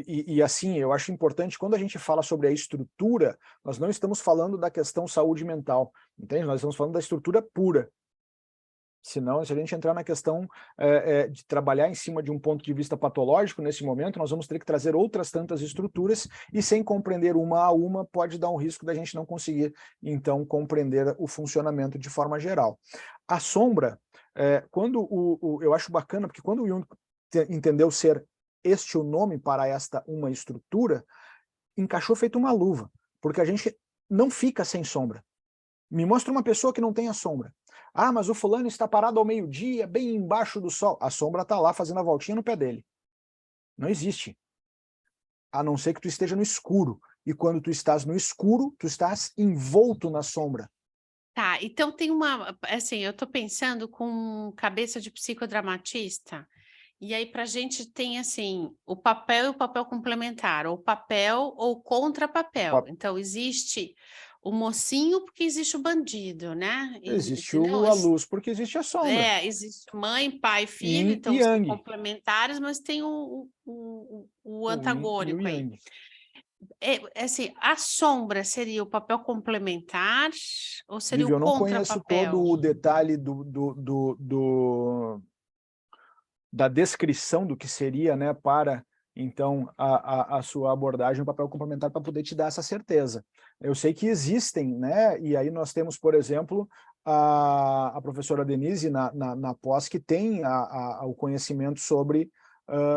e assim, eu acho importante, quando a gente fala sobre a estrutura, nós não estamos falando da questão saúde mental, entende? Nós estamos falando da estrutura pura. Senão, se a gente entrar na questão de trabalhar em cima de um ponto de vista patológico, nesse momento, nós vamos ter que trazer outras tantas estruturas, e sem compreender uma a uma, pode dar um risco da gente não conseguir, então, compreender o funcionamento de forma geral. A sombra, quando eu acho bacana, porque quando o Jung entendeu ser este o nome para uma estrutura, encaixou feito uma luva, porque a gente não fica sem sombra. Me mostra uma pessoa que não tem a sombra. Ah, mas o fulano está parado ao meio-dia, bem embaixo do sol. A sombra está lá fazendo a voltinha no pé dele. Não existe. A não ser que tu esteja no escuro. E quando tu estás no escuro, tu estás envolto na sombra. Tá, então tem uma... Assim, eu estou pensando com cabeça de psicodramatista, e aí para a gente tem, assim, o papel e o papel complementar, ou papel ou contrapapel. Então, existe o mocinho porque existe o bandido, né? Existe a luz porque existe a sombra. Existe mãe, pai, filho, então são complementares, mas tem o antagônico aí. Assim, a sombra seria o papel complementar ou seria o contrapapel? Eu não conheço todo o detalhe da descrição do que seria, né, para, então, a sua abordagem, o papel complementar, para poder te dar essa certeza. Eu sei que existem, né, e aí nós temos, por exemplo, a professora Denise na pós, que tem o conhecimento sobre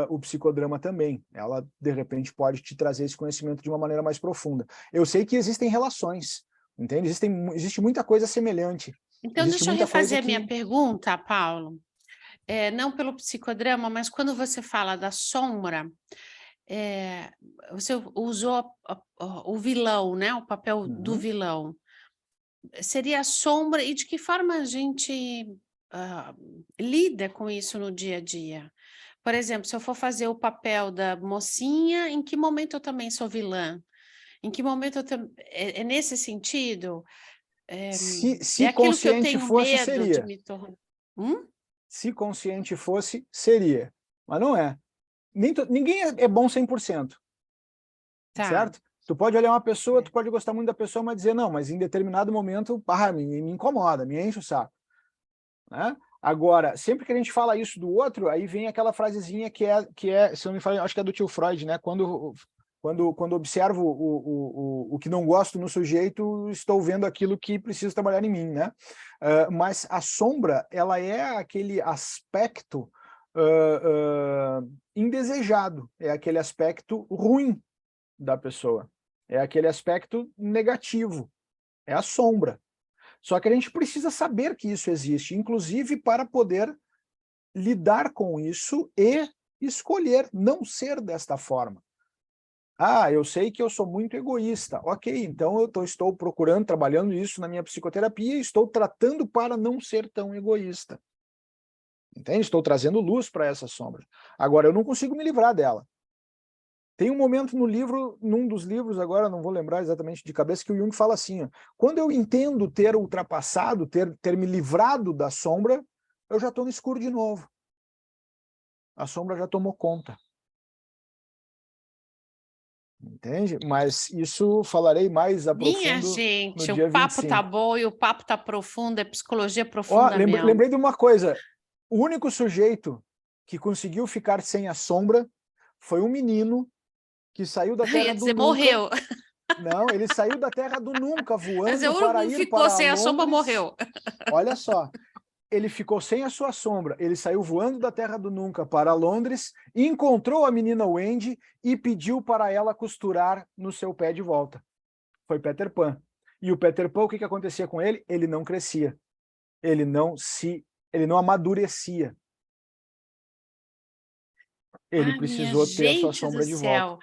o psicodrama também. Ela, de repente, pode te trazer esse conhecimento de uma maneira mais profunda. Eu sei que existem relações, entende? Existe muita coisa semelhante. Então, deixa eu refazer a minha pergunta, Paulo. Não pelo psicodrama, mas quando você fala da sombra, você usou o vilão, né? O papel do vilão. Seria a sombra, e de que forma a gente lida com isso no dia a dia? Por exemplo, se eu for fazer o papel da mocinha, em que momento eu também sou vilã? Em que momento eu é nesse sentido? Se consciente fosse, seria. De me tornar. Se consciente fosse, seria. Mas não é. ninguém é bom 100%, certo? Tu pode olhar uma pessoa, tu pode gostar muito da pessoa, mas dizer, não, mas em determinado momento, me incomoda, me enche o saco. Né? Agora, sempre que a gente fala isso do outro, aí vem aquela frasezinha que é se eu não me falo, acho que é do tio Freud, né? Quando observo o que não gosto no sujeito, estou vendo aquilo que preciso trabalhar em mim, né? Mas a sombra, ela é aquele aspecto indesejado, é aquele aspecto ruim da pessoa, é aquele aspecto negativo, é a sombra. Só que a gente precisa saber que isso existe, inclusive para poder lidar com isso e escolher não ser desta forma. Ah, eu sei que eu sou muito egoísta. Ok, então eu estou procurando, trabalhando isso na minha psicoterapia e estou tratando para não ser tão egoísta. Entende? Estou trazendo luz para essa sombra. Agora, eu não consigo me livrar dela. Tem um momento no livro, num dos livros, agora não vou lembrar exatamente de cabeça, que o Jung fala assim, ó, quando eu entendo ter ultrapassado, ter me livrado da sombra, eu já estou no escuro de novo. A sombra já tomou conta. Entende? Mas isso falarei mais a Minha profundo no gente, dia o papo tá 25. bom e o papo tá profundo, é psicologia Ó, profunda mesmo. lembrei de uma coisa, o único sujeito que conseguiu ficar sem a sombra foi um menino que saiu da Eu terra ia do dizer, nunca. morreu. Não, ele saiu da terra do nunca, Mas o voando único para que ir ficou para sem a sombra Londres. morreu. Olha só, ele ficou sem a sua sombra, ele saiu voando da terra do nunca para Londres, encontrou a menina Wendy e pediu para ela costurar no seu pé de volta. Foi Peter Pan. E o Peter Pan, o que acontecia com ele? Ele não crescia. Ele não amadurecia. Ele Ah, minha precisou ter a sua gente do sombra de volta. céu.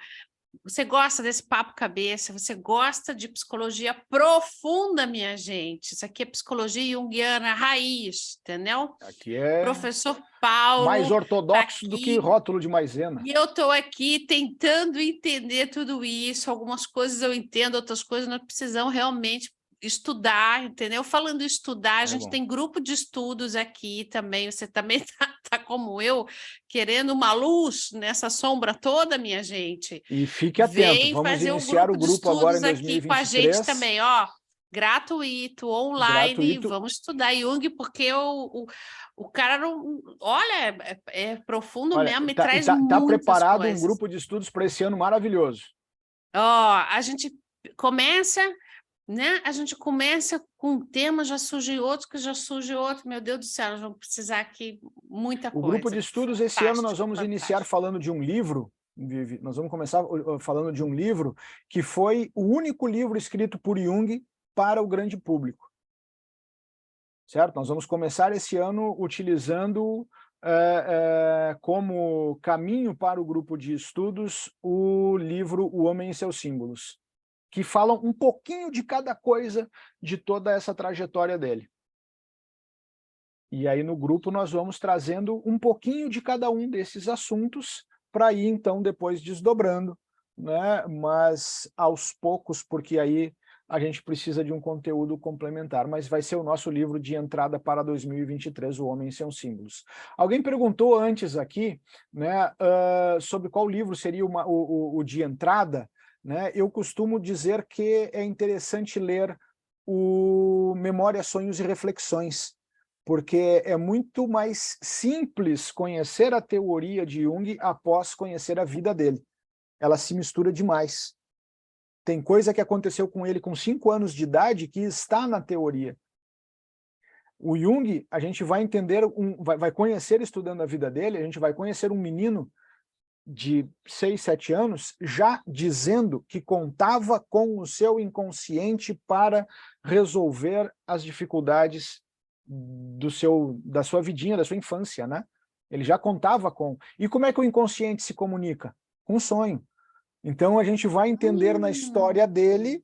Você gosta desse papo cabeça, você gosta de psicologia profunda, minha gente. Isso aqui é psicologia junguiana raiz, entendeu? Aqui é Professor mais Paulo tá ortodoxo do que aqui rótulo de maisena. e eu estou aqui tentando entender tudo isso. Algumas coisas eu entendo, outras coisas nós precisamos realmente estudar, entendeu? Falando em estudar, a gente bom. tem grupo de estudos aqui também. Você também tá como eu, querendo uma luz nessa sombra toda, minha gente. E fique atento, Vem vamos fazer um iniciar o grupo de grupo agora em estudos aqui com a gente 2023, também, ó. Gratuito, online, gratuito. vamos estudar Jung, porque o cara não. Olha, é profundo Olha, mesmo, me traz tá muitas preparado um coisas. grupo de estudos para esse ano maravilhoso. Ó, a gente começa, né? A gente começa com um tema, já surge outro, que já surge outro. Meu Deus do céu, nós vamos precisar aqui muita O grupo de coisa. estudos, esse ano, nós Fantástico, vamos iniciar fantástico. falando de um livro, nós vamos começar falando de um livro que foi o único livro escrito por Jung para o grande público. Certo? Nós vamos começar esse ano utilizando como caminho para o grupo de estudos o livro O Homem e Seus Símbolos, que falam um pouquinho de cada coisa de toda essa trajetória dele. E aí no grupo nós vamos trazendo um pouquinho de cada um desses assuntos para ir então depois desdobrando, né? Mas aos poucos, porque aí a gente precisa de um conteúdo complementar, mas vai ser o nosso livro de entrada para 2023, O Homem e Seus Símbolos. Alguém perguntou antes aqui, né, sobre qual livro seria o de entrada, né? Eu costumo dizer que é interessante ler o Memória, Sonhos e Reflexões, porque é muito mais simples conhecer a teoria de Jung após conhecer a vida dele. Ela se mistura demais. Tem coisa que aconteceu com ele com 5 anos de idade que está na teoria. O Jung, a gente vai entender, vai conhecer estudando a vida dele, a gente vai conhecer um menino de 6, 7 anos já dizendo que contava com o seu inconsciente para resolver as dificuldades da sua vidinha, da sua infância, né? Ele já contava com. E como é que o inconsciente se comunica? Com sonho. Então a gente vai entender na história dele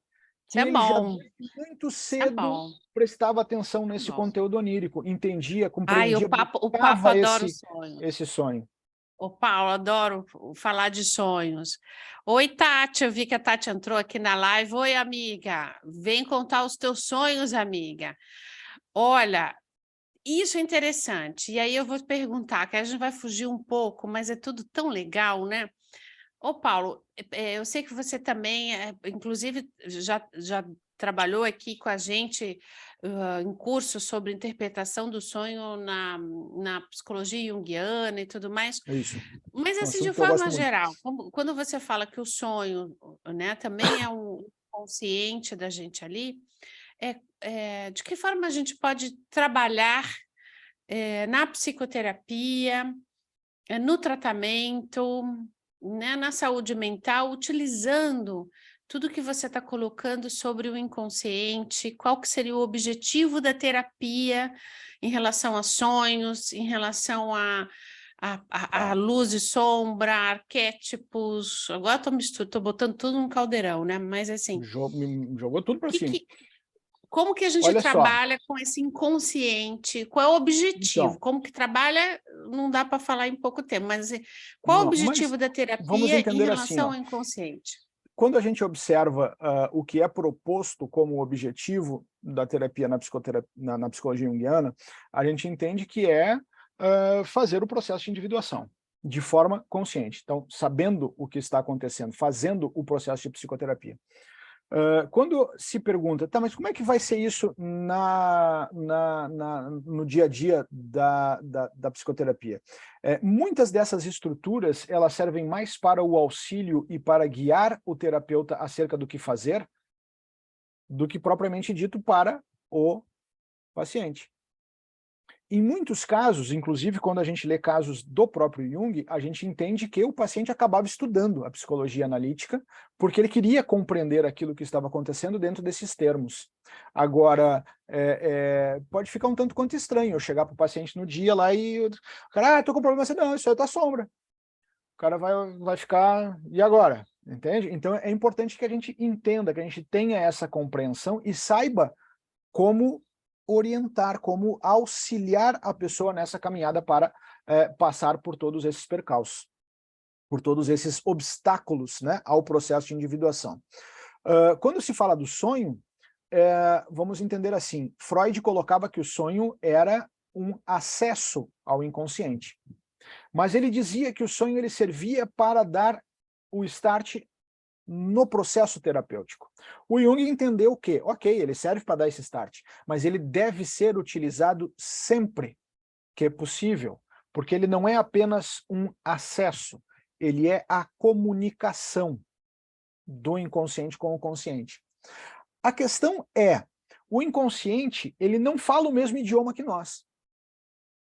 que Isso é ele já bom, muito isso é cedo bom. prestava atenção É nesse bom. conteúdo onírico, entendia, Ai, compreendia, o papo buscava adora os sonhos. esse sonho. Ô, Paulo, adoro falar de sonhos. Oi, Tati, eu vi que a Tati entrou aqui na live. Oi, amiga, vem contar os teus sonhos, amiga. Olha, Isso é interessante. E aí eu vou perguntar, que a gente vai fugir um pouco, mas é tudo tão legal, né? Ô, Paulo, eu sei que você também, inclusive, já trabalhou aqui com a gente em cursos sobre interpretação do sonho na psicologia junguiana e tudo mais. É isso. Mas, Um assim, de assunto que eu gosto forma muito. geral, quando você fala que o sonho, né, também é um consciente da gente ali, de que forma a gente pode trabalhar na psicoterapia, no tratamento, né, na saúde mental, utilizando tudo que você está colocando sobre o inconsciente, qual que seria o objetivo da terapia em relação a sonhos, em relação a luz e sombra, arquétipos. Agora estou botando tudo num caldeirão, né? Mas assim, Jogou tudo para cima. como que a gente Olha só. trabalha com esse inconsciente? Qual é o objetivo? Então, Como que trabalha? Não dá para falar em pouco tempo, mas assim, qual é o objetivo da vamos terapia em entender assim, relação ó. ao inconsciente? Quando a gente observa o que é proposto como objetivo da terapia na psicologia junguiana, a gente entende que é fazer o processo de individuação de forma consciente. Então, sabendo o que está acontecendo, fazendo o processo de psicoterapia. Quando se pergunta, tá, mas como é que vai ser isso no dia a dia da psicoterapia? Muitas dessas estruturas, elas servem mais para o auxílio e para guiar o terapeuta acerca do que fazer, do que propriamente dito para o paciente. Em muitos casos, inclusive quando a gente lê casos do próprio Jung, a gente entende que o paciente acabava estudando a psicologia analítica porque ele queria compreender aquilo que estava acontecendo dentro desses termos. Agora, pode ficar um tanto quanto estranho eu chegar para o paciente no dia lá e o cara, estou com problema assim, não, isso aí tá sombra. O cara vai ficar, e agora? Entende? Então é importante que a gente entenda, que a gente tenha essa compreensão e saiba como orientar, como auxiliar a pessoa nessa caminhada para passar por todos esses percalços, por todos esses obstáculos, né, ao processo de individuação. Quando se fala do sonho, vamos entender assim, Freud colocava que o sonho era um acesso ao inconsciente, mas ele dizia que o sonho ele servia para dar o start no processo terapêutico. O Jung entendeu que, ok, ele serve para dar esse start, mas ele deve ser utilizado sempre que é possível, porque ele não é apenas um acesso, ele é a comunicação do inconsciente com o consciente. A questão é, o inconsciente, ele não fala o mesmo idioma que nós.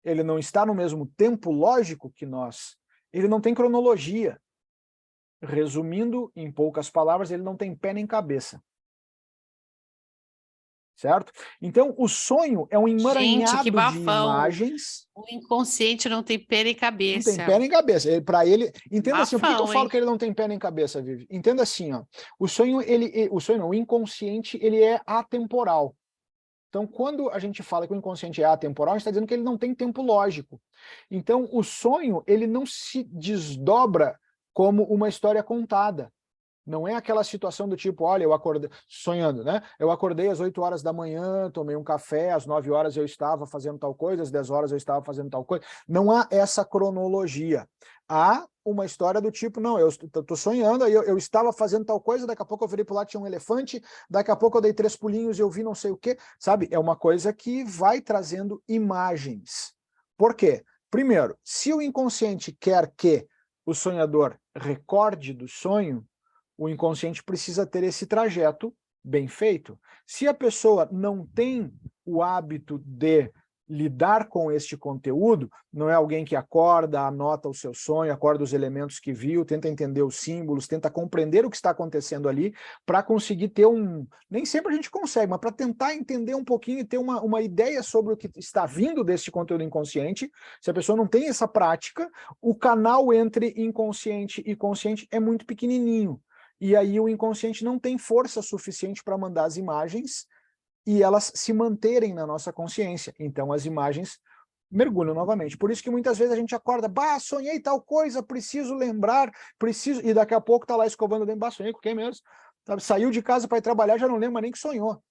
Ele não está no mesmo tempo lógico que nós. Ele não tem cronologia. Resumindo, em poucas palavras, ele não tem pé nem cabeça. Certo? Então, o sonho é um emaranhado que de imagens. O inconsciente não tem pé nem cabeça. Não tem pé nem cabeça. Para ele, entenda assim, por que eu falo hein? que ele não tem pé nem cabeça, Vivi? Entenda assim, ó. O sonho, o inconsciente, ele é atemporal. Então, quando a gente fala que o inconsciente é atemporal, a gente está dizendo que ele não tem tempo lógico. Então, o sonho, ele não se desdobra como uma história contada. Não é aquela situação do tipo, olha, eu acordei, sonhando, né? Eu acordei às 8 horas da manhã, tomei um café, às 9 horas eu estava fazendo tal coisa, às 10 horas eu estava fazendo tal coisa. Não há essa cronologia. Há uma história do tipo, não, eu estou sonhando, aí eu estava fazendo tal coisa, daqui a pouco eu virei para lá, tinha um elefante, daqui a pouco eu dei 3 pulinhos e eu vi não sei o quê, sabe? É uma coisa que vai trazendo imagens. Por quê? Primeiro, se o inconsciente quer que o sonhador recorde do sonho, o inconsciente precisa ter esse trajeto bem feito. Se a pessoa não tem o hábito de lidar com este conteúdo, não é alguém que acorda, anota o seu sonho, acorda os elementos que viu, tenta entender os símbolos, tenta compreender o que está acontecendo ali, para conseguir ter nem sempre a gente consegue, mas para tentar entender um pouquinho e ter uma ideia sobre o que está vindo desse conteúdo inconsciente. Se a pessoa não tem essa prática, o canal entre inconsciente e consciente é muito pequenininho. E aí o inconsciente não tem força suficiente para mandar as imagens e elas se manterem na nossa consciência. Então as imagens mergulham novamente. Por isso que muitas vezes a gente acorda, sonhei tal coisa, preciso lembrar, e daqui a pouco tá lá escovando o dente, sonhei com quem mesmo? Sabe? Saiu de casa para ir trabalhar, já não lembra nem que sonhou.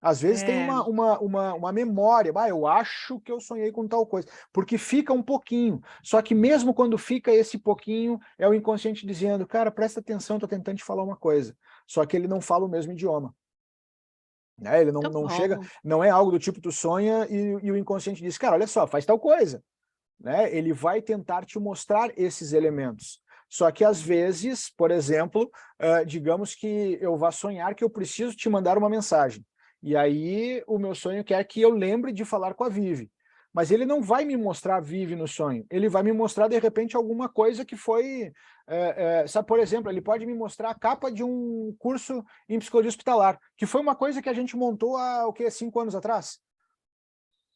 Às vezes tem uma memória, eu acho que eu sonhei com tal coisa, porque fica um pouquinho, só que mesmo quando fica esse pouquinho, é o inconsciente dizendo, cara, presta atenção, tô tentando te falar uma coisa, só que ele não fala o mesmo idioma. Né? Ele não chega, não é algo do tipo, tu sonha e o inconsciente diz, cara, olha só, faz tal coisa. Né? Ele vai tentar te mostrar esses elementos. Só que às vezes, por exemplo, digamos que eu vá sonhar que eu preciso te mandar uma mensagem. E aí o meu sonho quer que eu lembre de falar com a Vivi. Mas ele não vai me mostrar a Vivi no sonho. Ele vai me mostrar, de repente, alguma coisa que foi... sabe, por exemplo, ele pode me mostrar a capa de um curso em psicologia hospitalar, que foi uma coisa que a gente montou há, 5 anos atrás.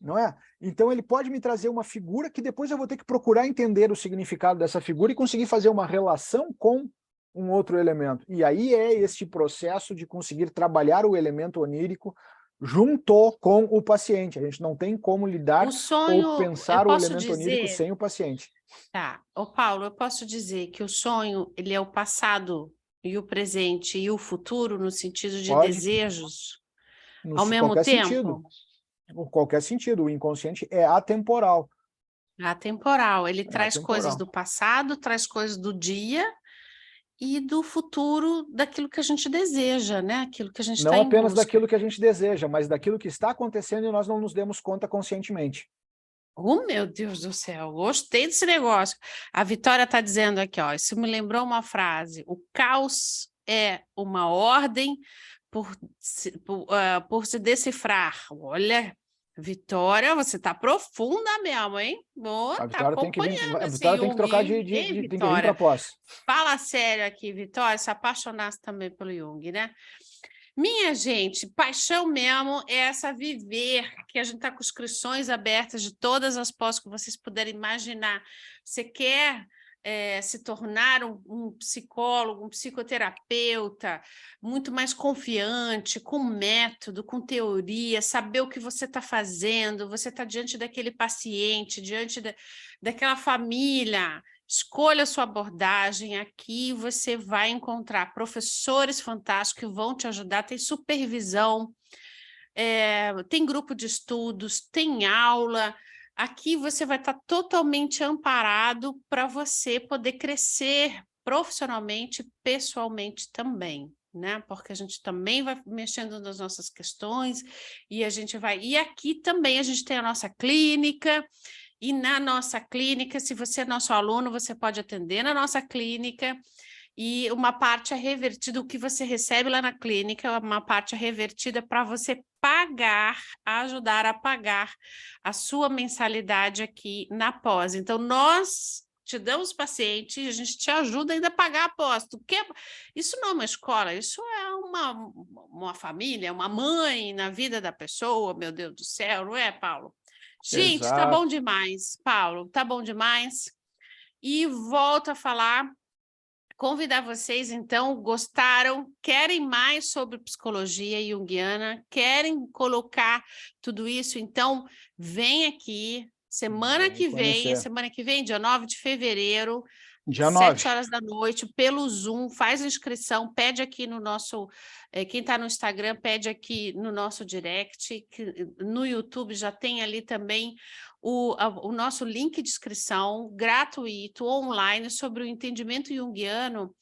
Não é? Então ele pode me trazer uma figura que depois eu vou ter que procurar entender o significado dessa figura e conseguir fazer uma relação com um outro elemento. E aí é este processo de conseguir trabalhar o elemento onírico junto com o paciente. A gente não tem como lidar ou pensar o elemento onírico sem o paciente. Tá. Ô, Paulo, eu posso dizer que o sonho, ele é o passado e o presente e o futuro no sentido de desejos ao mesmo tempo? Em qualquer sentido, o inconsciente é atemporal. Atemporal, ele traz coisas do passado, traz coisas do dia e do futuro, daquilo que a gente deseja, né? Aquilo que a gente está em busca. Não apenas daquilo que a gente deseja, mas daquilo que está acontecendo e nós não nos demos conta conscientemente. Oh, meu Deus do céu, gostei desse negócio. A Vitória está dizendo aqui, ó, isso me lembrou uma frase, o caos é uma ordem por se decifrar. Olha, Vitória, você tá profunda mesmo, hein? A Tá acompanhando a Vitória tem que trocar tem que vir para pós. Fala sério aqui, Vitória, se apaixonasse também pelo Jung, né? Minha gente, paixão mesmo é essa viver, que a gente está com inscrições abertas de todas as pós que vocês puderem imaginar. Você quer se tornar um psicólogo, um psicoterapeuta, muito mais confiante, com método, com teoria, saber o que você está fazendo, você está diante daquele paciente, diante daquela família. Escolha a sua abordagem, aqui você vai encontrar professores fantásticos que vão te ajudar, tem supervisão, tem grupo de estudos, tem aula. Aqui você vai estar totalmente amparado para você poder crescer profissionalmente, pessoalmente também, né? Porque a gente também vai mexendo nas nossas questões e a gente vai... E aqui também a gente tem a nossa clínica. E na nossa clínica, se você é nosso aluno, você pode atender na nossa clínica e uma parte é revertida, o que você recebe lá na clínica, uma parte é revertida para você pagar, ajudar a pagar a sua mensalidade aqui na pós. Então, nós te damos paciente e a gente te ajuda ainda a pagar a pós. Isso não é uma escola, isso é uma família, uma mãe na vida da pessoa, meu Deus do céu, não é, Paulo? Gente, tá bom demais, Paulo, tá bom demais. E volto a falar, convidar vocês, então, gostaram, querem mais sobre psicologia junguiana, querem colocar tudo isso, então, vem aqui, semana que vem, dia 9 de fevereiro, dia 9. 7 horas da noite, pelo Zoom, faz a inscrição, pede aqui no nosso... quem está no Instagram, pede aqui no nosso direct, no YouTube já tem ali também o nosso link de inscrição gratuito, online, sobre o entendimento junguiano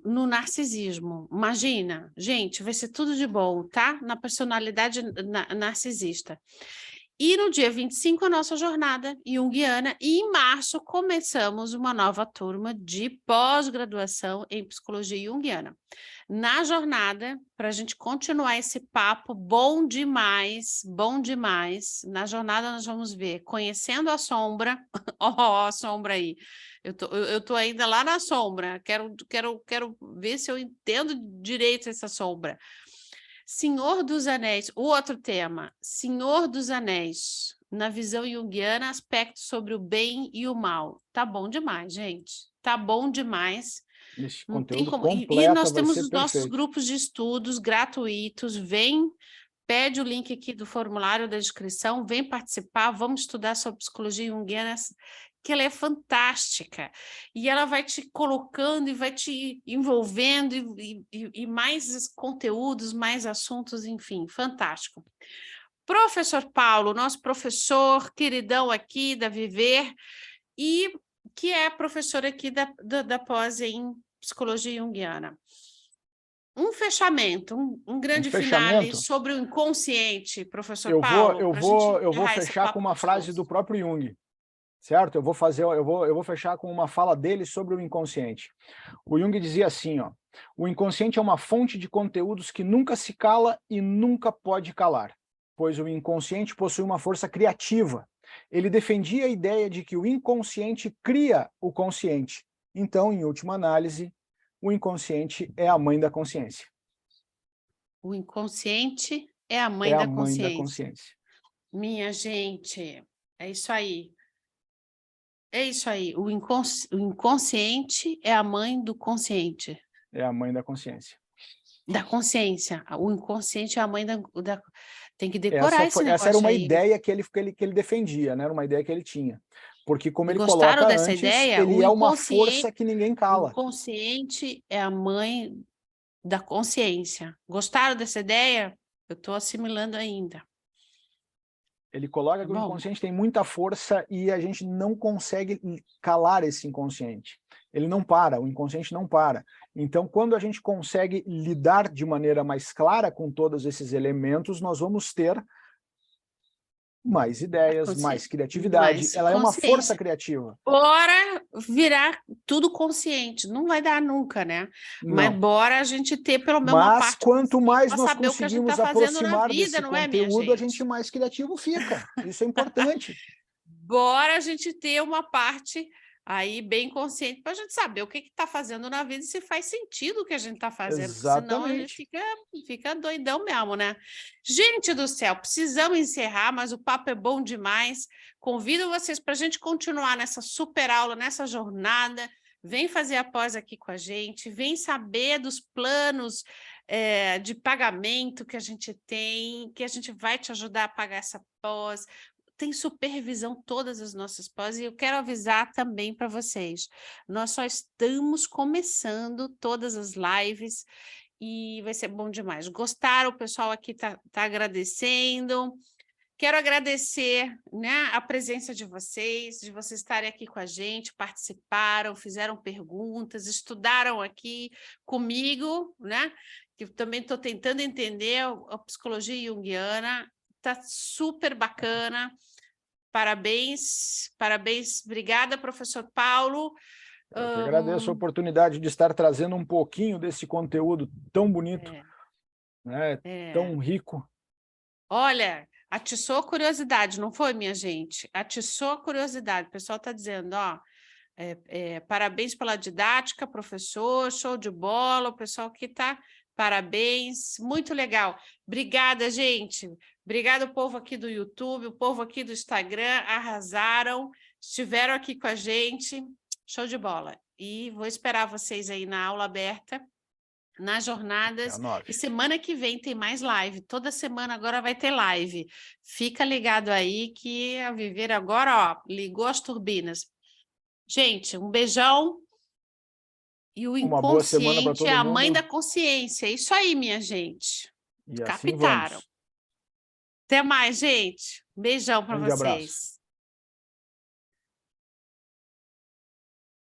no narcisismo. Imagina, gente, vai ser tudo de bom, tá? Na personalidade narcisista. E no dia 25, a nossa jornada junguiana, e em março começamos uma nova turma de pós-graduação em psicologia junguiana. Na jornada, para a gente continuar esse papo bom demais, na jornada nós vamos ver Conhecendo a Sombra, ó, a sombra aí, eu tô ainda lá na sombra, quero ver se eu entendo direito essa sombra. Senhor dos Anéis, o outro tema, Senhor dos Anéis, na visão junguiana, aspectos sobre o bem e o mal. Tá bom demais, gente. Tá bom demais. Esse conteúdo completo e nós temos os nossos grupos de estudos gratuitos. Vem pede o link aqui do formulário da inscrição, vem participar, vamos estudar sobre psicologia junguiana, que ela é fantástica. E ela vai te colocando e vai te envolvendo e mais conteúdos, mais assuntos, enfim, fantástico. Professor Paulo, nosso professor queridão aqui da Viver, e que é professor aqui da pós em psicologia junguiana. Um fechamento, um grande finale sobre o inconsciente, professor Paulo. Eu vou fechar com uma frase do próprio Jung, certo? Eu vou fechar com uma fala dele sobre o inconsciente. O Jung dizia assim, ó: o inconsciente é uma fonte de conteúdos que nunca se cala e nunca pode calar, pois o inconsciente possui uma força criativa. Ele defendia a ideia de que o inconsciente cria o consciente. Então, em última análise, o inconsciente é a mãe da consciência. O inconsciente é a mãe da consciência. Minha gente, é isso aí. É isso aí. O inconsciente é a mãe do consciente. É a mãe da consciência. Da consciência. O inconsciente é a mãe da... Tem que decorar esse negócio. Essa era uma aí. ideia que ele defendia, né? Era uma ideia que ele tinha. Porque, como ele Gostaram coloca dessa antes, ideia? ele é uma força que ninguém cala. O inconsciente é a mãe da consciência. Gostaram dessa ideia? Eu estou assimilando ainda. Ele coloca que o inconsciente tem muita força e a gente não consegue calar esse inconsciente. Ele não para, o inconsciente não para. Então, quando a gente consegue lidar de maneira mais clara com todos esses elementos, nós vamos ter mais ideias, mais criatividade. Ela é uma força criativa. Bora virar tudo consciente. Não vai dar nunca, né? Não. Mas bora a gente ter pelo menos uma parte. Mas quanto mais nós saber conseguimos o que a gente tá aproximar vida, desse não é, conteúdo, a gente mais criativo fica. Isso é importante. Bora a gente ter uma parte aí bem consciente para a gente saber o que está fazendo na vida e se faz sentido o que a gente está fazendo. Senão a gente fica doidão mesmo, né? Gente do céu, precisamos encerrar, mas o papo é bom demais. Convido vocês para a gente continuar nessa super aula, nessa jornada. Vem fazer a pós aqui com a gente, vem saber dos planos de pagamento que a gente tem, que a gente vai te ajudar a pagar essa pós. Tem supervisão todas as nossas pós, e eu quero avisar também para vocês, nós só estamos começando todas as lives e vai ser bom demais. Gostaram? O pessoal aqui tá agradecendo. Quero agradecer, né, a presença de vocês estarem aqui com a gente, participaram, fizeram perguntas, estudaram aqui comigo, né, que eu também estou tentando entender a psicologia junguiana. Tá super bacana. Parabéns, parabéns. Obrigada, professor Paulo. Eu que agradeço a oportunidade de estar trazendo um pouquinho desse conteúdo tão bonito, né? Tão rico. Olha, atiçou a curiosidade, não foi, minha gente? Atiçou a curiosidade. O pessoal está dizendo, ó, parabéns pela didática, professor, show de bola. O pessoal que está... Parabéns, muito legal. Obrigada, gente. Obrigada, o povo aqui do YouTube, o povo aqui do Instagram, arrasaram, estiveram aqui com a gente. Show de bola. E vou esperar vocês aí na aula aberta, nas jornadas. E semana que vem tem mais live. Toda semana agora vai ter live. Fica ligado aí que a Viver agora, ó, ligou as turbinas. Gente, um beijão. E o inconsciente é a mãe da consciência. É isso aí, minha gente. E captaram. Assim Até mais, gente. Beijão para vocês. Abraço.